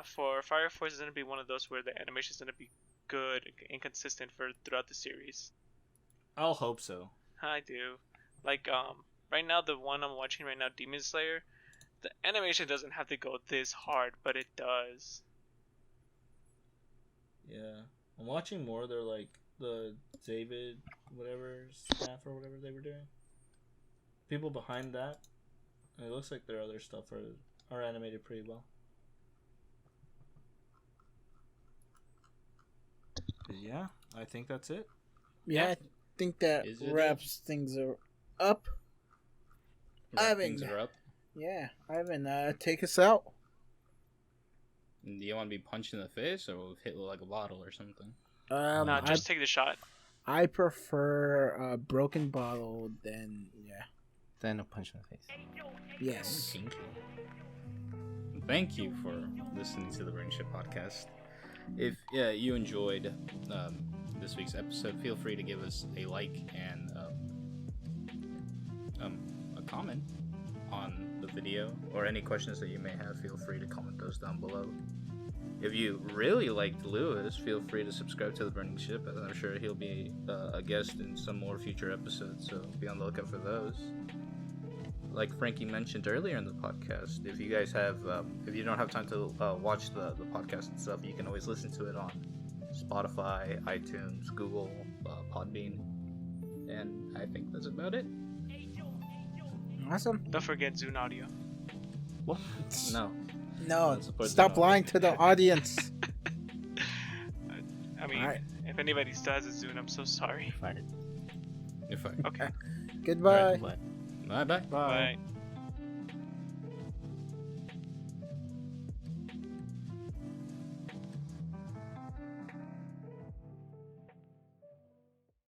for Fire Force. It's gonna be one of those where the animation is gonna be good and consistent for throughout the series. I'll hope so. I do. Like right now the one I'm watching right now, Demon Slayer, the animation doesn't have to go this hard, but it does. Yeah. I'm watching more. They're like the David whatever staff or whatever they were doing. People behind that. And it looks like their other stuff are animated pretty well. But yeah, I think that's it. Yeah, I think that Is it? wraps things up. Things are up. Yeah, Ivan, take us out. Do you want to be punched in the face or hit with like a bottle or something? No, just take the shot. I prefer a broken bottle than Then a punch in the face. yes. Kinky. thank you for listening to the Burning Ship podcast. If you enjoyed this week's episode, feel free to give us a like and a comment on the video, or any questions that you may have. Feel free to comment those down below. If you really liked Lewis, feel free to subscribe to the Burning Ship, and I'm sure he'll be a guest in some more future episodes, so be on the lookout for those. Like Frankie mentioned earlier in the podcast, if you guys have, if you don't have time to watch the podcast and stuff, you can always listen to it on Spotify, iTunes, Google, Podbean, and I think that's about it. Awesome. Don't forget Zune Audio. What? No. No, Don't support stop Zune lying Audio. to the audience. I mean, Alright. if anybody still has a Zune, I'm so sorry. You're fine. Okay. Goodbye. But Bye bye. Bye. Bye.